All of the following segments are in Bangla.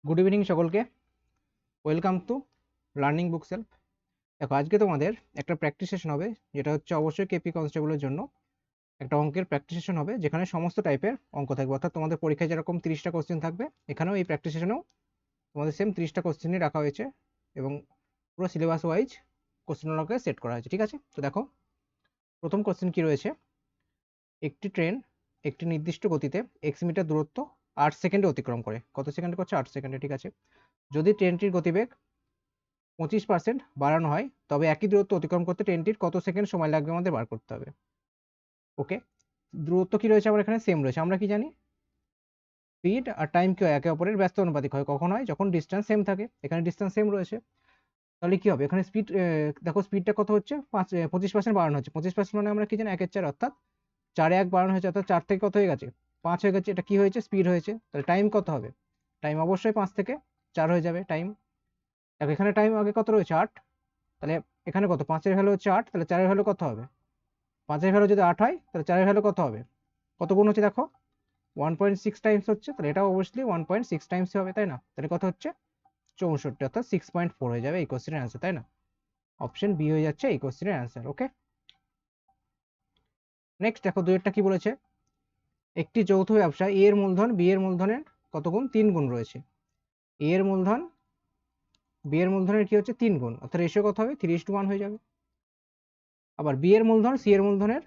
গুড ইভিনিং সকলকে। Welcome to learning book self. দেখো, আজকে তোমাদের একটা প্র্যাকটিস সেশন হবে, যেটা হচ্ছে অবশ্যই কেপি কনস্টেবলের জন্য একটা অঙ্কের প্র্যাকটিস সেশন হবে, যেখানে সমস্ত টাইপের অঙ্ক থাকবে। অর্থাৎ তোমাদের পরীক্ষায় যেরকম 30টা কোশ্চেন থাকবে, এখানেও এই প্র্যাকটিস সেশনেও তোমাদের সেম 30টা কোশ্চেনই রাখা হয়েছে এবং পুরো সিলেবাস ওয়াইজ কোশ্চেনগুলোকে সেট করা হয়েছে। ঠিক আছে, তো দেখো প্রথম কোশ্চেন কি রয়েছে। একটি ট্রেন একটি নির্দিষ্ট গতিতে এক্স মিটার দূরত্ব 8 সেকেন্ডে অতিক্রম করে। কত সেকেন্ডে করছে? 8 সেকেন্ডে। ঠিক আছে, যদি ট্রেনটির গতিবেগ 25% বাড়ানো হয়, তবে একই দূরত্ব অতিক্রম করতে ট্রেনটির কত সেকেন্ড সময় লাগবে আমাদের বার করতে হবে। ওকে, দূরত্ব কি রয়েছে আমার এখানে? সেম রয়েছে। আমরা কি জানি? স্পিড আর টাইম কি হয়? একে অপরের ব্যস্ত অনুপাতিক হয়। কখন হয়? যখন ডিস্টেন্স সেম থাকে। এখানে ডিস্টেন্স সেম রয়েছে, তাহলে কি হবে এখানে? স্পিড, দেখো স্পিডটা কত হচ্ছে? 25% বাড়ানো হচ্ছে। 25% মানে আমরা কি জানি? 1/4, অর্থাৎ 4-1 বাড়ানো হয়েছে, অর্থাৎ 4 থেকে কত হয়ে গেছে? 5 হয়ে গেছে। এটা কি হয়েছে? স্পিড হয়েছে। তাহলে টাইম কত হবে? টাইম অবশ্যই 5 থেকে 4 হয়ে যাবে টাইম। দেখো এখানে টাইম আগে কত রয়েছে? 8। তাহলে এখানে কত? 5-এর ভ্যালু হচ্ছে 8, তাহলে 4-এর ভ্যালু কত হবে? 5-এর ভ্যালু যদি 8 হয়, তাহলে 4-এর ভ্যালু কত হবে? কত গুণ হচ্ছে দেখো? 1.6 টাইমস হচ্ছে, তাহলে এটাও অবশ্যই 1.6 টাইমস হবে, তাই না? তাহলে কত হচ্ছে? 64, অর্থাৎ 6.4 হয়ে যাবে এই কোশ্চেনের অ্যান্সার, তাই না? অপশন বি হয়ে যাচ্ছে এই কোশ্চেনের অ্যান্সার। ওকে, নেক্সট দেখো দুইটা কি বলেছে। একটি যৌথ ব্যবসা এ এর মূলধন বি এর মূলধনের কত গুণ? 3 গুণ রয়েছে। এ এর মূলধন বি এর মূলধনের কি হচ্ছে? 3 গুণ, অর্থাৎ রেশিও কত হবে? 3:1 হয়ে যাবে। আবার বি এর মূলধন সি এর মূলধনের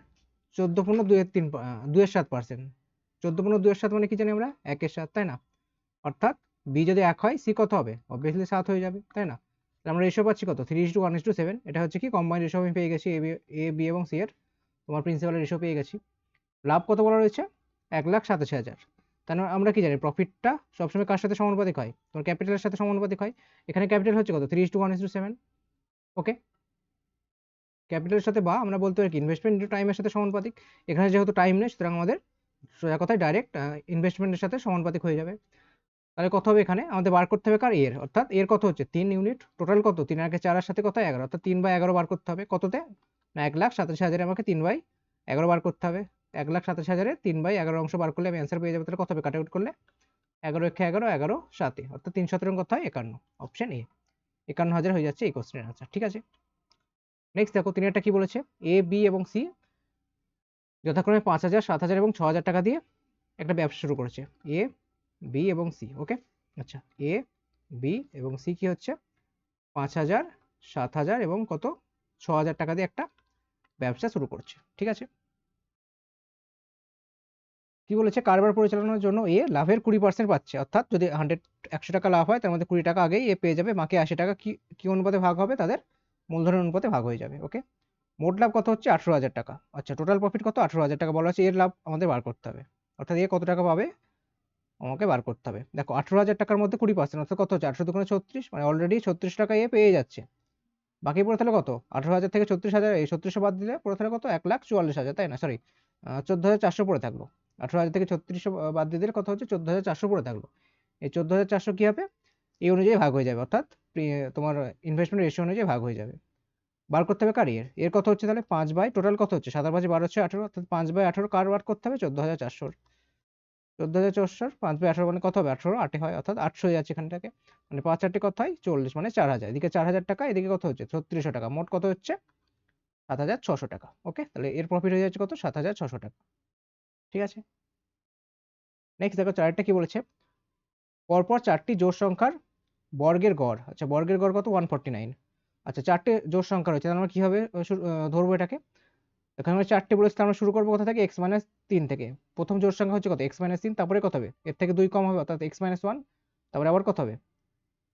14.2-3 2.7%। 14.2 মানে কি জানি আমরা? 1/7, তাই না? অর্থাৎ বি যদি 1 হয়, সি কত হবে? অবভিয়াসলি 7 হয়ে যাবে, তাই না? তাহলে আমরা রেশিও পাচ্ছি কত? 3:1:7। এটা হচ্ছে কি কম্বাইন্ড রেশিও আমি পেয়ে গেছি এ বি এবং সি এর। তোমার প্রিন্সিপাল রেশিও পেয়ে গেছি। লাভ কত বলা রয়েছে? 1,87,000। তাহলে আমরা কি জানি? প্রফিটটা সবসময় কার সাথে সমানুপাতিক হয়? তোমার ক্যাপিটালের সাথে সমানুপাতিক হয়। এখানে ক্যাপিটাল হচ্ছে কত? 3:1:7। ওকে, ক্যাপিটালের সাথে, বা আমরা বলতে পারি কি ইনভেস্টমেন্ট ইন্টু টাইমের সাথে সমানুপাতিক। এখানে যেহেতু টাইম নেই, সুতরাং আমাদের সোজা কথায় ডাইরেক্ট ইনভেস্টমেন্টের সাথে সমানুপাতিক হয়ে যাবে। তাহলে কত হবে এখানে? আমাদের বার করতে হবে কার? এর, অর্থাৎ এর কত হচ্ছে? 3 ইউনিট। টোটাল কত? 3 আর 4 সাথে কত? 11, অর্থাৎ 3/11 বার করতে হবে। কততে? না, 1,87,000 আমাকে 3/11 বার করতে হবে। 1,87,000-এ 3/11 অংশ বার করলে আমি অ্যান্সার পেয়ে যাবো। তাহলে কত হবে কাট আউট করলে? 11 × 11, 11 অর্থাৎ 3/17 কত হয়? 51। অপশন এ 51,000 হয়ে যাচ্ছে এই কোশ্চেনের আনসার। ঠিক আছে, নেক্সট দেখো তিনি একটা কি বলেছে। এ বি এবং সি যথাক্রমে 5,000, 7,000 এবং 6,000 টাকা দিয়ে একটা ব্যবসা শুরু করেছে। এ বি এবং সি। ওকে, আচ্ছা, এ বি এবং সি কি হচ্ছে? 5,000, 7,000 এবং কত? 6,000 টাকা দিয়ে একটা ব্যবসা শুরু করছে। ঠিক আছে, কি বলেছে? কারবার পরিচালনার জন্য এ লাভের 20% পাচ্ছে, অর্থাৎ যদি 100 টাকা লাভ হয়, তার মধ্যে 20 টাকা আগেই এ পেয়ে যাবে, বাকি 80 টাকা কি কি অনুপাতে ভাগ হবে? তাদের মূলধনের অনুপাতে ভাগ হয়ে যাবে। ওকে, মোট লাভ কত হচ্ছে? 18,000 টাকা। আচ্ছা, টোটাল প্রফিট কত? 18,000 টাকা বলা হচ্ছে। এর লাভ আমাদের বার করতে হবে, অর্থাৎ এ কত টাকা পাবে আমাকে বার করতে হবে। দেখো 18,000 টাকার মধ্যে 20%, অর্থাৎ কত হচ্ছে? 8 দুগুণে 36, মানে অলরেডি 36 টাকা এ পেয়ে যাচ্ছে। বাকি পড়ে তাহলে কত? 18,000 থেকে 36,000, এই 3600 বাদ দিলে পড়ে তাহলে কত? 1,44,000, তাই না? সরি, 14,400 পড়ে থাকলো। 18,000 থেকে 3600 বাদ দিয়ে দিলে কত হচ্ছে? 14,400 পড়ে থাকলো। এই 14,400 কি হবে? এই অনুযায়ী ভাগ হয়ে যাবে, অর্থাৎ তোমার ইনভেস্টমেন্ট রেশিও অনুযায়ী ভাগ হয়ে যাবে। বার করতে হবে কার? এর কত হচ্ছে? তাহলে 5 বাই টোটাল কত হচ্ছে? 7/5 হচ্ছে 18, অর্থাৎ 5/18 কার বার করতে হবে? 14,400। 14,400 5/18 মানে কত হবে? 18 8 হয়, অর্থাৎ 800 হয়ে যাচ্ছে এখানটাকে। মানে 5 8 কত হয়? 40, মানে 4,000। এদিকে 4,000 টাকা, এদিকে কত হচ্ছে? 3600 টাকা। মোট কত হচ্ছে? 7,600 টাকা। ওকে, তাহলে এর প্রফিট হয়ে যাচ্ছে কত? 7,600 টাকা। ঠিক আছে, নেক্সট দেখো চারটা কি বলেছে। পরপর 4টি জোড় সংখ্যার বর্গের গড়। আচ্ছা, বর্গের গড় কত? 149। আচ্ছা, 4টে জোড় সংখ্যা রয়েছে, তাহলে আমরা কিভাবে ধরবো এটাকে? এখানে আমরা 4টে বলেছি, তাহলে আমরা শুরু করবো কোথা থেকে? x-3 থেকে। প্রথম জোড় সংখ্যা হচ্ছে কত? x-3, তারপরে কত হবে? এর থেকে 2 কম হবে, অর্থাৎ x-1। তারপরে আবার কত হবে?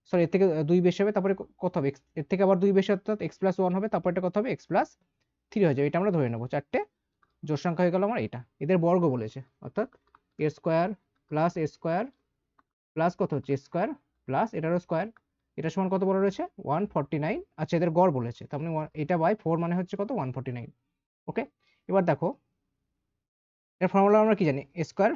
সরি, এর থেকে 2 বেশি হবে, তারপরে কত হবে? এর থেকে আবার 2 বেশি, অর্থাৎ x+1 হবে, তারপরে এটা কত হবে? x+3 হয়ে যাবে। এটা আমরা ধরে নেবো। 4টে জোড় সংখ্যা হয়ে গেল আমার এটা। এদের বর্গ বলেছে, অর্থাৎ a square plus a square plus কত হচ্ছে? a স্কোয়ার প্লাস এটারও স্কোয়ার, এটা সমান কত বলা রয়েছে? 149। আচ্ছা, এদের গড় বলেছে, তার মানে এটা বাই 4 মানে হচ্ছে কত? 149। ওকে, এবার দেখো এর ফর্মুলা আমরা কি জানি? a square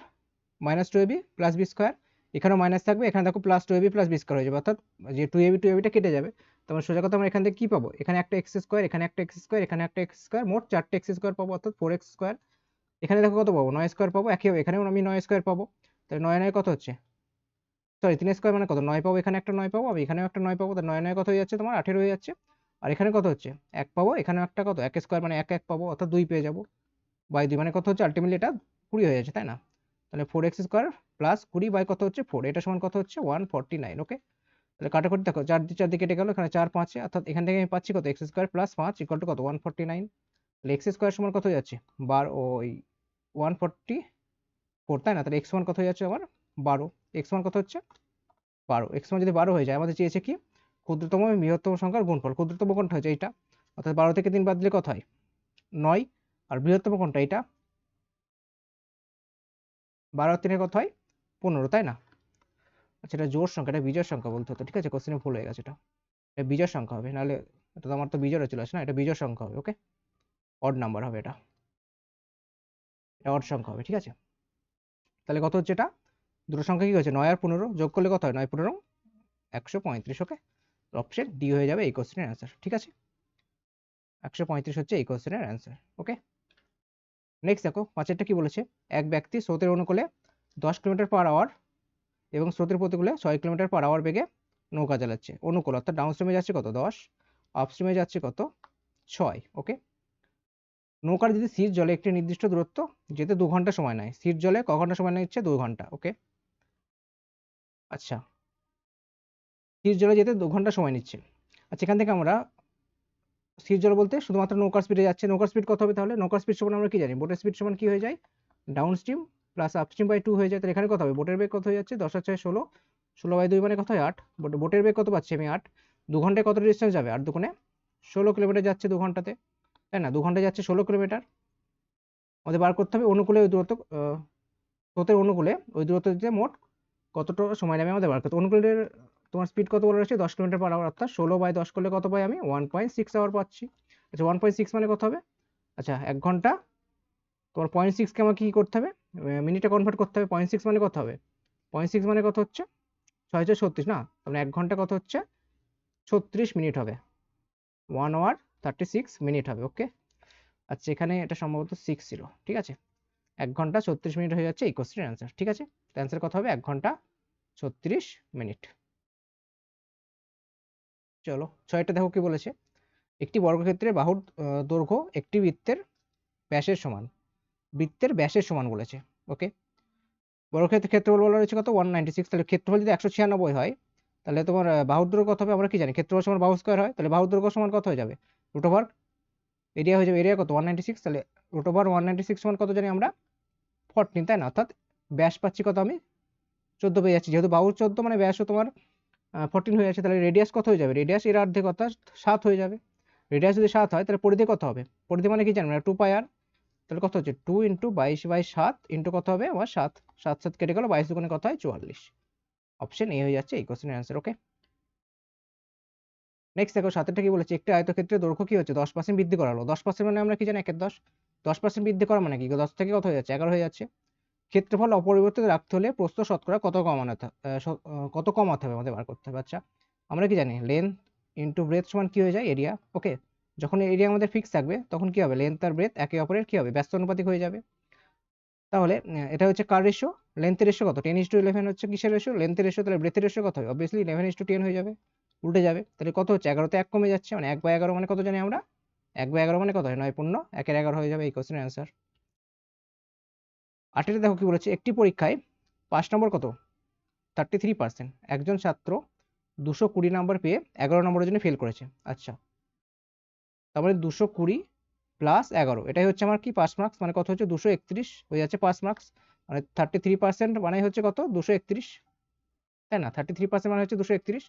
minus 2ab plus B square. এখানেও মাইনাস থাকবে, এখানে দেখো plus 2ab plus B square হয়ে যাবে, অর্থাৎ যে 2ab টা কেটে যাবে। তোমার সোজা কথা আমরা এখান থেকে কি পাবো? এখানে একটা এক্স স্কোয়ার, এখানে একটা এক্স স্কোয়ার, এখানে একটা এক্স স্কোয়ার, মোট 4টে এক্স স্কোয়ার পাবো, অর্থাৎ 4x স্কোয়ার। এখানে দেখো কত পাবো? 9 স্কোয়ার পাবো। একই, এখানেও আমি 9 স্কোয়ার পাবো। তাহলে 9 9 কত হচ্ছে? সরি 3 স্কোয়ার মানে কত 9 পাবো, এখানে একটা 9 পাবো, আমি এখানেও একটা 9 পাবো, তার 9 9 কত হয়ে যাচ্ছে তোমার 18 হয়ে যাচ্ছে। আর এখানে কত হচ্ছে 1 পাবো, এখানেও একটা কত 1 স্কোয়ার মানে 1 1 পাবো, অর্থাৎ 2 পেয়ে যাবো বাই 2 মানে কত হচ্ছে আলটিমেটলি এটা 20 হয়ে যাচ্ছে, তাই না? তাহলে 4x স্কোয়ার প্লাস 20 বাই কত হচ্ছে 4, এটা সমান কত হচ্ছে 149। ওকে, তাহলে কাটাকুটি দেখো 4 দিয়ে কেটে গেল, এখানে 4 5, অর্থাৎ এখান থেকে আমি পাচ্ছি কত x square plus 5 equal to কত 149। তাহলে এক্স স্কোয়ার সমান কত হয়ে যাচ্ছে ওই 144, তাই না? তাহলে এক্স ওয়ান কত হয়ে যাচ্ছে আমার 12, এক্স ওয়ান কত হচ্ছে 12, এক্স ওয়ান যদি 12 হয়ে যায়, আমাদের চেয়েছে কি ক্ষুদ্রতম এবং বৃহত্তম সংখ্যার গুণফল। ক্ষুদ্রতম কোনটা হয়েছে এইটা, অর্থাৎ 12 থেকে 3 বাদ দিলে কত হয় 9, আর বৃহত্তম কোনটা এটা 12 আর 3 কত হয় 15, তাই না? আচ্ছা, এটা জোড় সংখ্যা, এটা বিজোড় সংখ্যা বলতে হতো, ঠিক আছে, কোশ্চেনে ভুল হয়ে গেছে, এটা বিজোড় সংখ্যা হবে, নাহলে এটা তো আমার তো বিজোড়ে চলে আসে না, এটা বিজোড় সংখ্যা হবে। ওকে, অড নাম্বার হবে, এটা অড সংখ্যা হবে, ঠিক আছে। তাহলে কত হচ্ছে এটা, দুটো সংখ্যা কি হচ্ছে 9 আর 15 যোগ করলে কত হয় 9 15 135। ওকে, অপশন ডি হয়ে যাবে এই কোশ্চেনের অ্যান্সার, ঠিক আছে। 135 হচ্ছে এই কোশ্চেনের অ্যান্সার। ওকে, নেক্সট দেখো পাঁচেরটা কি বলেছে, এক ব্যক্তি স্রোতের অনুকূলে 10 কিলোমিটার পার আওয়ার এবং স্রোতের প্রতিকূলে 6 কিলোমিটার পার আওয়ার বেগে নৌকা চালাচ্ছে। অনুকূল অর্থাৎ ডাউনস্ট্রিমে যাচ্ছে কত 10, আপস্ট্রিমে যাচ্ছে কত 6। ওকে, নৌকার যদি স্থির জলে একটি নির্দিষ্ট দূরত্ব যেতে 2 ঘন্টা সময় নেয়, স্থির জলে ক ঘন্টা সময় নিচ্ছে 2 ঘন্টা। ওকে, আচ্ছা, স্থির জলে যেতে 2 ঘন্টা সময় নিচ্ছে। আচ্ছা, এখান থেকে আমরা স্থির জল বলতে শুধুমাত্র নৌকার স্পিডে যাচ্ছে, নৌকার স্পিড কত হবে তাহলে, নৌকার স্পিড সমান আমরা কি জানি, বোটের স্পিড সমান কি হয়ে যায় downstream plus upstream by 2 হয়ে যায়। তাহলে এখানে কত হবে, বোটের বেগ কত হয়ে যাচ্ছে 10 আর 6 16, 16 বাই 2 মানে কত হয় 8, বোটের বেগ কত পাচ্ছি আমি 8, 2 ঘন্টায় কত ডিস্টেন্স যাবে 8 দুগুণে 16 কিলোমিটার যাচ্ছে 2 ঘন্টাতে, তাই না? 2 ঘন্টায় যাচ্ছে 16 কিলোমিটার। আমাদের বার করতে হবে অনুকূলে ওই দূরত্ব, স্রোতের অনুকূলে ওই দূরত্ব দিতে মোট কতটা সময় নেবে আমাদের বার করতে। অনুকূলের তোমার স্পিড কত বলে রয়েছে 10 কিলোমিটার পার আওয়ার, অর্থাৎ 16 বাই 10 করলে কত পাই আমি 1.6 আওয়ার পাচ্ছি। আচ্ছা, 1.6 মানে কত হবে, আচ্ছা 1 ঘন্টা তোমার 0.6 কে আমাকে কি করতে হবে মিনিটে কনভার্ট করতে হবে, 0.6 মানে কত হবে 0.6 মানে কত হচ্ছে 6 36 না, তাহলে 1 ঘন্টা কত হচ্ছে 36 মিনিট হবে, 1 আওয়ার 36 মিনিট হবে। ওকে, আচ্ছা এখানে এটা সম্ভবত 6 ছিল, ঠিক আছে। 1 ঘন্টা 36 মিনিট হয়ে যাচ্ছে এই কোশ্চেনের অ্যান্সার, ঠিক আছে। অ্যান্সার কত হবে 1 ঘন্টা 36 মিনিট। চলো 6টা দেখো কি বলেছে, একটি বর্গক্ষেত্রের বাহুর দৈর্ঘ্য একটি বৃত্তের ব্যাসের সমান, বৃত্তের ব্যাসের সমান বলেছে। ওকে, বর্গক্ষেত্রের ক্ষেত্রফল বলা রয়েছে কত 196, তাহলে ক্ষেত্রফল যদি 196 হয় তাহলে তোমার বাহুর দৈর্ঘ্য কত হবে আমরা কি জানি, ক্ষেত্রফল সমান বাহু স্কয়ার হয়, তাহলে বাহুর দৈর্ঘ্য সমান কত হয়ে যাবে রুট ওভার এরিয়া হয়ে যাবে, এরিয়া কত 196, তাহলে রুট ওভার 196 সমান কত জানি আমরা 14, তাই না? অর্থাৎ ব্যাস পাচ্ছি কত আমি 14 পেয়ে যাচ্ছি, যেহেতু বাহুর 14 মানে ব্যাসও তোমার 14 হয়ে যাচ্ছে, তাহলে রেডিয়াস কত হয়ে যাবে, রেডিয়াস এর অর্ধেক অর্থাৎ 7 হয়ে যাবে। রেডিয়াস যদি 7 হয় তাহলে পরিধি কত হবে, পরিধি মানে কি জানবো 2 পাই আর, তাহলে কত হচ্ছে 2 × 22/7 ইন্টু কত হবে আমার 7, 7 7 কেটে গেল, 22 দুগুণে কত হয় 44। অপশন এ হয়ে যাচ্ছে এই কোশ্চেনের অ্যান্সার। ওকে, নেক্সট দেখো 7টা কি বলেছে, একটি আয়তক্ষেত্রের দৈর্ঘ্য কি হচ্ছে 10% বৃদ্ধি করা হলো, 10% মানে আমরা কি জানি 1/10, 10% বৃদ্ধি করা মানে কি 10 থেকে কত হয়ে যাচ্ছে 11 হয়ে যাচ্ছে। ক্ষেত্রফল অপরিবর্তিত রাখতে হলে প্রস্থ শতকরা কত কত কমাতে হবে আমাদের বার করতে হবে। আচ্ছা, আমরা কি জানি লেন্থ ইন্টু ব্রেথ সমান কি হয়ে যায় এরিয়া। ওকে, যখন এরিয়া আমাদের ফিক্স থাকবে তখন কি হবে লেন্থ আর ব্রেথ একে অপরের কি হবে ব্যস্ত অনুপাতিক হয়ে যাবে। তাহলে এটা হচ্ছে কার রেশিও, লেন্থের রেশিও কত 10:11 হচ্ছে কিসের রেশিও লেন্থের রেশিও, তাহলে ব্রেথের রেশিও কত হবে অবভিয়াসলি 11:10 হয়ে যাবে, উল্টে যাবে। তাহলে কত হচ্ছে 11 তে 1 কমে যাচ্ছে, মানে 1/11 মানে কত জানি আমরা 1/11 মানে কত হয় 9 পূর্ণ 1 এর 11 হয়ে যাবে এই কোশ্চেনের অ্যান্সার। 8টা দেখো কি বলেছে, একটি পরীক্ষায় 5 নম্বর কত 33%, একজন ছাত্র 220 নম্বর পেয়ে 11 নম্বরের জন্য ফেল করেছে। আচ্ছা, তারপরে 220 প্লাস 11 এটাই হচ্ছে আমার কি পাস মার্কস, মানে কত হচ্ছে 231 হয়ে যাচ্ছে পাস মার্কস, মানে 33% মানে হচ্ছে কত 231, তাই না? 33% মানে হচ্ছে 231।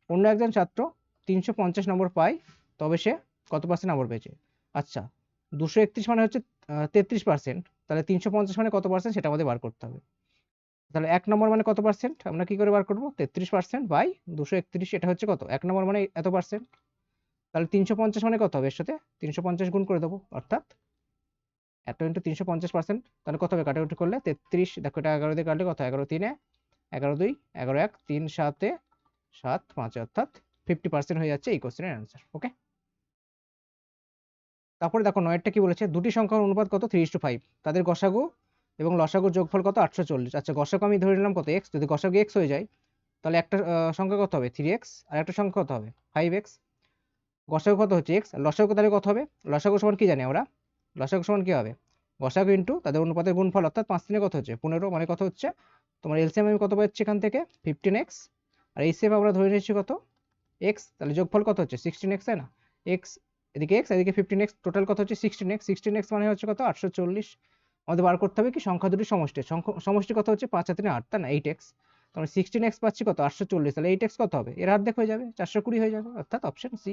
অন্য একজন ছাত্র 350 নম্বর পায়, তবে সে কত পার্সেন্ট নম্বর পেয়েছে। আচ্ছা, 231 মানে হচ্ছে 33%, তাহলে 350 মানে কত পার্সেন্ট সেটা আমাদের বার করতে হবে। তাহলে 1 নম্বর মানে কত পার্সেন্ট আমরা কি করে বার করবো 33% বাই 231, এটা হচ্ছে কত 1 নম্বর মানে এত পার্সেন্ট। তাহলে 350 মানে কত হবে এর সাথে 350 গুণ করে দেবো, অর্থাৎ এত ইন্টু 350%, তাহলে কত হবে কাটাকুটি করলে 33, দেখো এটা 11 দিয়ে কাটলে কত 11 3 11 2 11 1 3 7 7 5, অর্থাৎ 50% হয়ে যাচ্ছে এই কোশ্চেনের অ্যান্সার। ওকে, তারপরে দেখো 9টা কি বলেছে, দুটি সংখ্যার অনুপাত কত 3:5, তাদের গসাগু এবং লসাগুর যোগফল কত 840। আচ্ছা, গসাগু আমি ধরে নিলাম কত x, যদি গসাগু x হয়ে যায় তাহলে একটা সংখ্যা কত হবে 3x, আর একটা সংখ্যা কত হবে 5x। গসাগু কত হচ্ছে x, আর লসাগু তাহলে কত হবে? লসাগু সমান কি জানি আমরা? লসাগু সমান কি হবে? গসাগু ইন্টু তাদের অনুপাতের গুণফল, অর্থাৎ 5 3 কত হচ্ছে 15, মানে কত হচ্ছে তোমার এলসিএম আমি কত পাচ্ছি এখান থেকে 15x, আর এইচসিএফ আমরা ধরে নিচ্ছি কত x, তাহলে যোগফল কত হচ্ছে 16x, তাই না? x এদিকে x এদিকে 15x, টোটাল কত হচ্ছে 16x। 16x মানে হচ্ছে কত 840। আমাদের বার করতে হবে কি সংখ্যা দুটি সমষ্টি, সমষ্টি কত হচ্ছে 5 আর 3 8, তাই না? 8x, তাহলে 16x পাচ্ছি কত 840, তাহলে 8x কত হবে? এর অর্ধেক হয়ে যাবে 420 হয়ে যাবে, অর্থাৎ অপশন সি।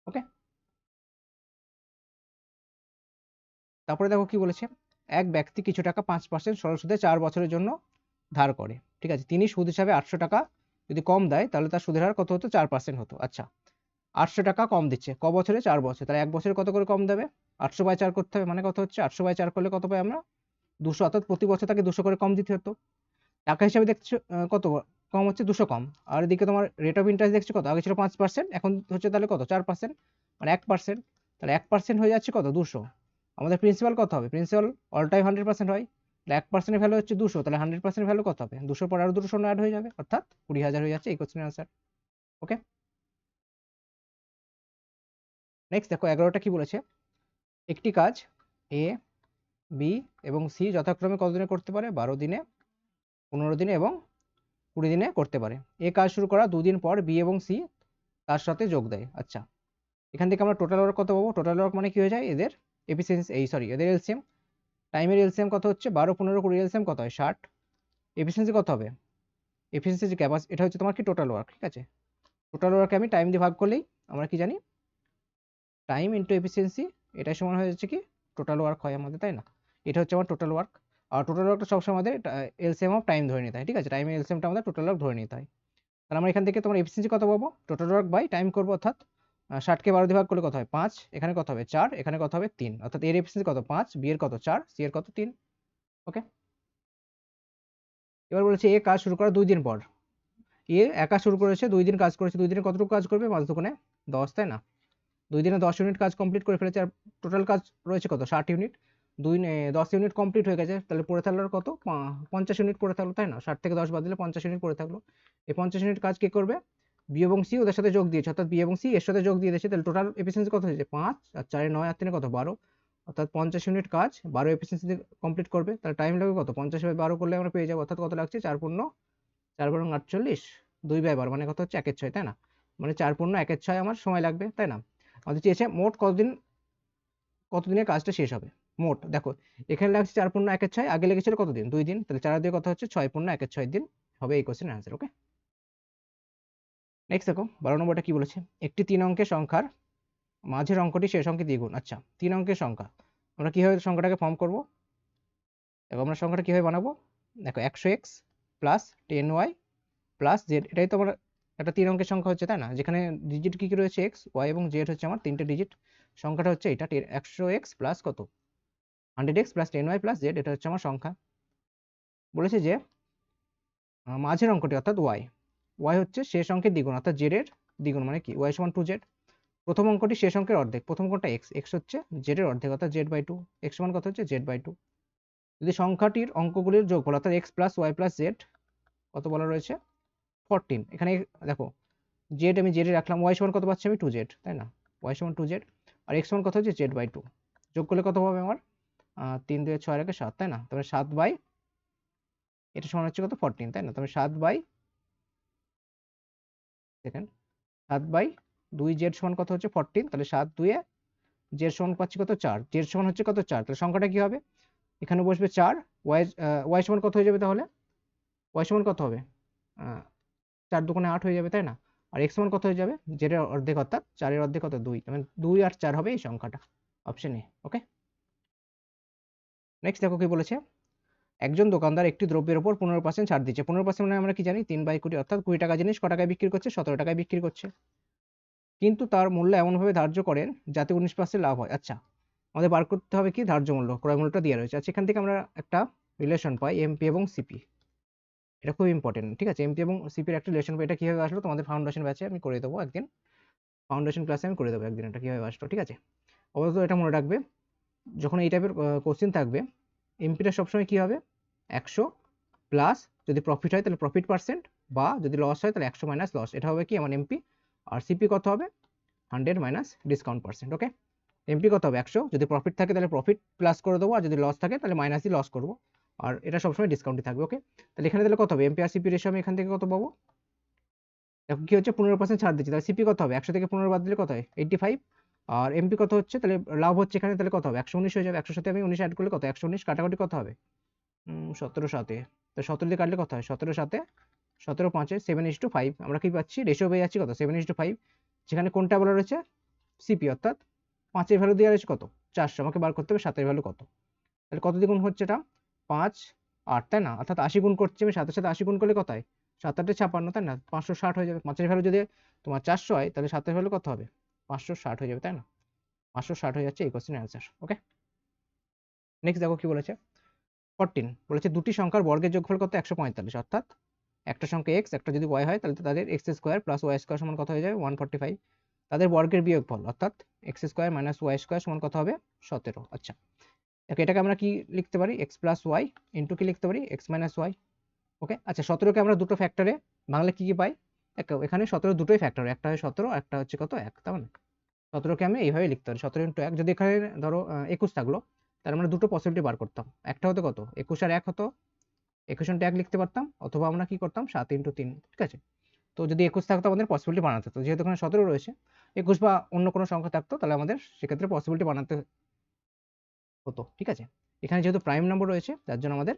ওকে, তারপরে দেখো কি বলেছে, এক ব্যক্তি কিছু টাকা 5% সরল সুদে 4 বছরের জন্য ধার করে, ঠিক আছে। তিনি সুদ হিসাবে 800 টাকা যদি কম দেয় তাহলে তার সুদের হার কত হতো 4% হতো। আচ্ছা, 800 টাকা কম দিচ্ছে ক বছরে? 4 বছর, তাহলে এক বছরে কত করে কম দেবে? 800/4 করতে হবে, মানে কত হচ্ছে 800/4 করলে কত পাই আমরা 200, অর্থাৎ প্রতি বছর তাকে 200 করে কম দিতে হতো। টাকা হিসাবে দেখছো কত কম হচ্ছে 200 কম, আর এদিকে তোমার রেট অফ ইন্টারেস্ট দেখছো কত, আগে ছিল 5%, এখন হচ্ছে তাহলে কত 4%, মানে 1%, তাহলে 1% হয়ে যাচ্ছে কত 200। আমাদের প্রিন্সিপাল কত হবে? প্রিন্সিপাল অল টাইম 100% হয়, তাহলে 1%-এর ভ্যালু হচ্ছে 200, তাহলে 100% ভ্যালু কত হবে? 200 পর আরো 200 শূন্য অ্যাড হয়ে যাবে, অর্থাৎ 20,000 হয়ে যাচ্ছে এই কোশ্চেনের আনসার। ওকে, নেক্সট দেখো 11টা কি বলেছে, একটি কাজ এ, বি এবং সি যথাক্রমে কত দিনে করতে পারে? 12 দিনে, 15 দিনে এবং 20 দিনে করতে পারে। এ কাজ শুরু করা 2 দিন পর বি এবং সি তার সাথে যোগ দেয়। আচ্ছা, এখান থেকে আমরা টোটাল ওয়ার্ক কত পাবো? টোটাল ওয়ার্ক মানে কি হয়ে যায় এদের এফিসিয়েন্সি, এদের এলসিএম, টাইমের এলসিএম কত হচ্ছে 12 15 20, এলসিএম কত হয় 60, এফিসিয়েন্সি কত হবে? এফিসিয়েন্সি যে ক্যাপাসিটি, এটা হচ্ছে তোমার কি টোটাল ওয়ার্ক, ঠিক আছে। টোটাল ওয়ার্ক আমি টাইম দিয়ে ভাগ করলেই আমরা কি জানি টাইম ইন্টু এফিসিয়েন্সি, এটাই সমান হয়ে যাচ্ছে কি টোটাল ওয়ার্ক হয় আমাদের, তাই না? এটা হচ্ছে আমার টোটাল ওয়ার্ক, আর টোটাল ওয়ার্কটা সবসময় আমাদের এলসিএম অফ টাইম ধরে নিতে হয়, ঠিক আছে। টাইমের এলসিএমটা আমাদের টোটাল ওয়ার্ক ধরে নিতে হয়। তাহলে আমরা এখান থেকে তোমার এফিসিয়েন্সি কত পাবো? টোটাল ওয়ার্ক বাই টাইম করবো, অর্থাৎ 60কে 12 দিয়ে ভাগ করলে কত হয় 5, এখানে কত হবে 4, এখানে কত হবে 3, অর্থাৎ এর এফিসিয়েন্সি কত 5, বি এর কত 4, সি এর কত 3। ওকে, এবার বলেছে এ কাজ শুরু করা 2 দিন পর। এ একা শুরু করেছে, 2 দিন কাজ করেছে, 2 দিনে কতটুকু কাজ করবে? 5 দুগুণে 10, তাই না? 2 দিনে 10 ইউনিট কাজ কমপ্লিট করে ফেলেছে, আর টোটাল কাজ রয়েছে কত 60 ইউনিট। 10 ইউনিট কমপ্লিট হয়ে গেছে, তাহলে পড়ে থাকলো আর কত 50 ইউনিট পড়ে থাকলো, তাই না? 60 থেকে 10 বাদ দিলে 50 ইউনিট পড়ে থাকলো। এই 50 ইউনিট কাজ কে করবে? বি এবং সি ওদের সাথে যোগ দিয়েছে, অর্থাৎ বি এবং সি এর সাথে যোগ দিয়ে দিয়েছে, তাহলে টোটাল এফিসিয়েন্সি কত হয়েছে 5 আর 4 9 আর 3 কত 12, অর্থাৎ 50 ইউনিট কাজ 12 এফিসিয়েন্সি কমপ্লিট করবে। তাহলে টাইম লাগবে কত 50/12 করলে আমরা পেয়ে যাবো, অর্থাৎ কত লাগছে 4 পূর্ণ 4 বরং 48, 2/12 মানে কত হচ্ছে 1/6, তাই না? মানে 4 পূর্ণ 1/6 আমার সময় লাগবে, তাই না? আমাদের চেয়েছে মোট কতদিনে কাজটা শেষ হবে। মোট দেখো এখানে লাগছে 4 পূর্ণ 1/6, আগে লেগেছিল কতদিন 2 দিন, তাহলে 4 দিয়ে কত হচ্ছে 6 পূর্ণ 1/6 দিন হবে এই কোশ্চেনের আনসার। ওকে, নেক্সট দেখো 12 নম্বরটা কি বলেছে, একটি 3 অঙ্কের সংখ্যার মাঝের অঙ্কটি শেষ অঙ্কে দ্বিগুণ। আচ্ছা, 3 অঙ্কের সংখ্যা, আমরা কিভাবে সংখ্যাটাকে ফর্ম করব? দেখো আমরা সংখ্যাটা কিভাবে বানাবো, দেখো 100x plus 10y plus Z, এটাই তো আমার একটা 3 অঙ্কের সংখ্যা হচ্ছে, তাই না? যেখানে ডিজিট কি কি রয়েছে x y এবং z হচ্ছে আমার 3টে ডিজিট। সংখ্যাটা হচ্ছে এটা 100x প্লাস কত 100x plus 10y plus Z, এটা হচ্ছে আমার সংখ্যা। বলেছে যে মাঝের অঙ্কটি অর্থাৎ y হচ্ছে শেষ অঙ্কের দ্বিগুণ, অর্থাৎ z এর দ্বিগুণ, মানে কি y সমান 2z। প্রথম অঙ্কটি শেষ অঙ্কের অর্ধেক, প্রথম কোণটা x হচ্ছে z এর অর্ধেক, অর্থাৎ z/2, x সমান কত হচ্ছে z/2। যদি সংখ্যাটির অঙ্কগুলির যোগফল অর্থাৎ x plus y plus z কত বলা রয়েছে 14, এখানে দেখো আমি z এ রাখলাম, y সমান কত পাচ্ছি আমি 2z, তাই না? y সমান 2z, আর x সমান কত হচ্ছে z/2, যোগ করলে কত হবে আমার 3 2 6 আর 7, তাই না? তবে 7 বাই এটা সমান হচ্ছে কত 14, তাই না? তবে 7/2 সমান কত হচ্ছে 14, তাহলে 7 2 এ z সমান পাচ্ছি কত 4, z সমান হচ্ছে কত 4, তাহলে সংখ্যাটা কি হবে? এখানে বসবে 4, y সমান কত হয়ে যাবে তাহলে? y সমান কত হবে 4 দুগুণে 8 হয়ে যাবে, তাই না? আর x সমান কত হয়ে যাবে z এর অর্ধেক, অর্থাৎ 4 এর অর্ধেক কত 2, মানে 2 আর 4 হবে এই সংখ্যাটা, অপশন এ। ওকে, নেক্সট দেখো কি বলেছে, একজন দোকানদার একটি দ্রব্যের উপর 15% ছাড় দিচ্ছে। 15% মানে আমরা কি জানি 3/20, অর্থাৎ 20 টাকা জিনিস ক টাকায় বিক্রি করছে 17 টাকায় বিক্রি করছে, কিন্তু তার মূল্য এমনভাবে ধার্য করেন যাতে 19% লাভ হয়। আচ্ছা, আমাদের বার করতে হবে কি ধার্য মূল্য, ক্রয় মূল্যটা দেওয়া রয়েছে। আচ্ছা, এখান থেকে আমরা একটা রিলেশন পাই এমপি এবং সিপি, এটা খুব ইম্পর্টেন্ট, ঠিক আছে। এমপি এবং সিপির একটা রিলেশন পাই, এটা কিভাবে আসলো তোমাদের ফাউন্ডেশন ব্যাচে আমি করে দেবো একদিন, ফাউন্ডেশন ক্লাসে আমি করে দেবো একদিন এটা কিভাবে আসলো, ঠিক আছে। অবশ্যই এটা মনে রাখবে, যখন এই টাইপের কোশ্চেন থাকবে এমপিটা সবসময় কি হবে 100 প্লাস যদি প্রফিট হয় তাহলে প্রফিট পার্সেন্ট, বা যদি লস হয় তাহলে 100 মাইনাস লস। এটা হবে কি আমার এমপি। আর সিপি কত হবে? 100 মাইনাস ডিসকাউন্ট পার্সেন্ট। ওকে, এমপি কত হবে? 100। যদি প্রফিট থাকে তাহলে প্রফিট প্লাস করে দেবো, আর যদি লস থাকে তাহলে মাইনাসই লস করবো। আর এটা সবসময় ডিসকাউন্টই থাকবে। ওকে, তাহলে এখানে তাহলে কত হবে? এমপি আর সিপি রেশিও আমি এখান থেকে কত পাবো? দেখো কি হচ্ছে, 15% ছাড় দিচ্ছি, তাহলে সিপি কত হবে? 100 থেকে 15 বাদ দিলে কত হয়? 85। আর এমপি কত হচ্ছে? তাহলে লাভ হচ্ছে এখানে, তাহলে কত হবে? 119 হয়ে যাবে। 100 সাথে আমি 19 অ্যাড করলে কত? 119 কাটাকাটি কত হবে? 17 সাথে, তো 17 দিয়ে কাটলে কত হয়? 17 সাথে 17 5 7:5। আমরা কি পাচ্ছি? রেশিও পেয়ে যাচ্ছি কত? 7:5। যেখানে কোনটা বলা রয়েছে? সিপি, অর্থাৎ 5-এর ভ্যালু দেওয়া রয়েছে কত? 400। আমাকে বার করতে হবে 7-এর ভ্যালু কত। তাহলে কত দিয়ে গুণ হচ্ছে এটা? 5 8, তাই না? অর্থাৎ 80 গুণ করছি আমি, 7-এর সাথে 80 গুণ করলে কত হয়? 7 8 56, তাই না? 560 হয়ে যাবে। 5-এর ভ্যালু যদি তোমার 400 হয় তাহলে 7-এর ভ্যালু কত হবে? 560 হয়ে যাবে, তাই না? 560 হয়ে যাচ্ছে এই কোশ্চেনের অ্যান্সার। ওকে, নেক্সট দেখো কি বলেছে। 14 বলেছে দুটি সংখ্যার বর্গের যোগফল কত? 145। অর্থাৎ একটা সংখ্যা এক্স, একটা যদি ওয়াই হয় তাহলে তাদের X square plus Y square সমান কত হয়ে যাবে? 145। তাদের বর্গের বিয়োগফল অর্থাৎ X square minus Y square সমান কত হবে? 17। আচ্ছা, দেখো এটাকে আমরা কি লিখতে পারি? এক্স প্লাস ওয়াই ইন্টু কি লিখতে পারি? X minus Y. ওকে, আচ্ছা 17কে আমরা দুটো ফ্যাক্টরে বাংলা কি কি পাই? দেখো এখানে 17 দুটোই ফ্যাক্টর, একটা হয় 17, একটা হচ্ছে কত? 1, তাই না? 17কে আমি এইভাবে লিখতে পারি 17 ইন্টু 1। যদি এখানে ধরো 21 থাকলো, তাহলে আমরা দুটো পসিবিলিটি বার করতাম। একটা হতো কত? 21 আর 1 হতো, 21 ইন্টু 1 লিখতে পারতাম, অথবা আমরা কি করতাম? 7 ইন্টু 3। ঠিক আছে, তো যদি 21 থাকতো আমাদের পসিবিলিটি বানাতে হতো, যেহেতু এখানে 17 রয়েছে, 21 বা অন্য কোনো সংখ্যা থাকতো তাহলে আমাদের সেক্ষেত্রে পসিবিলিটি বানাতে হতো। ঠিক আছে, এখানে যেহেতু প্রাইম নাম্বার রয়েছে তার জন্য আমাদের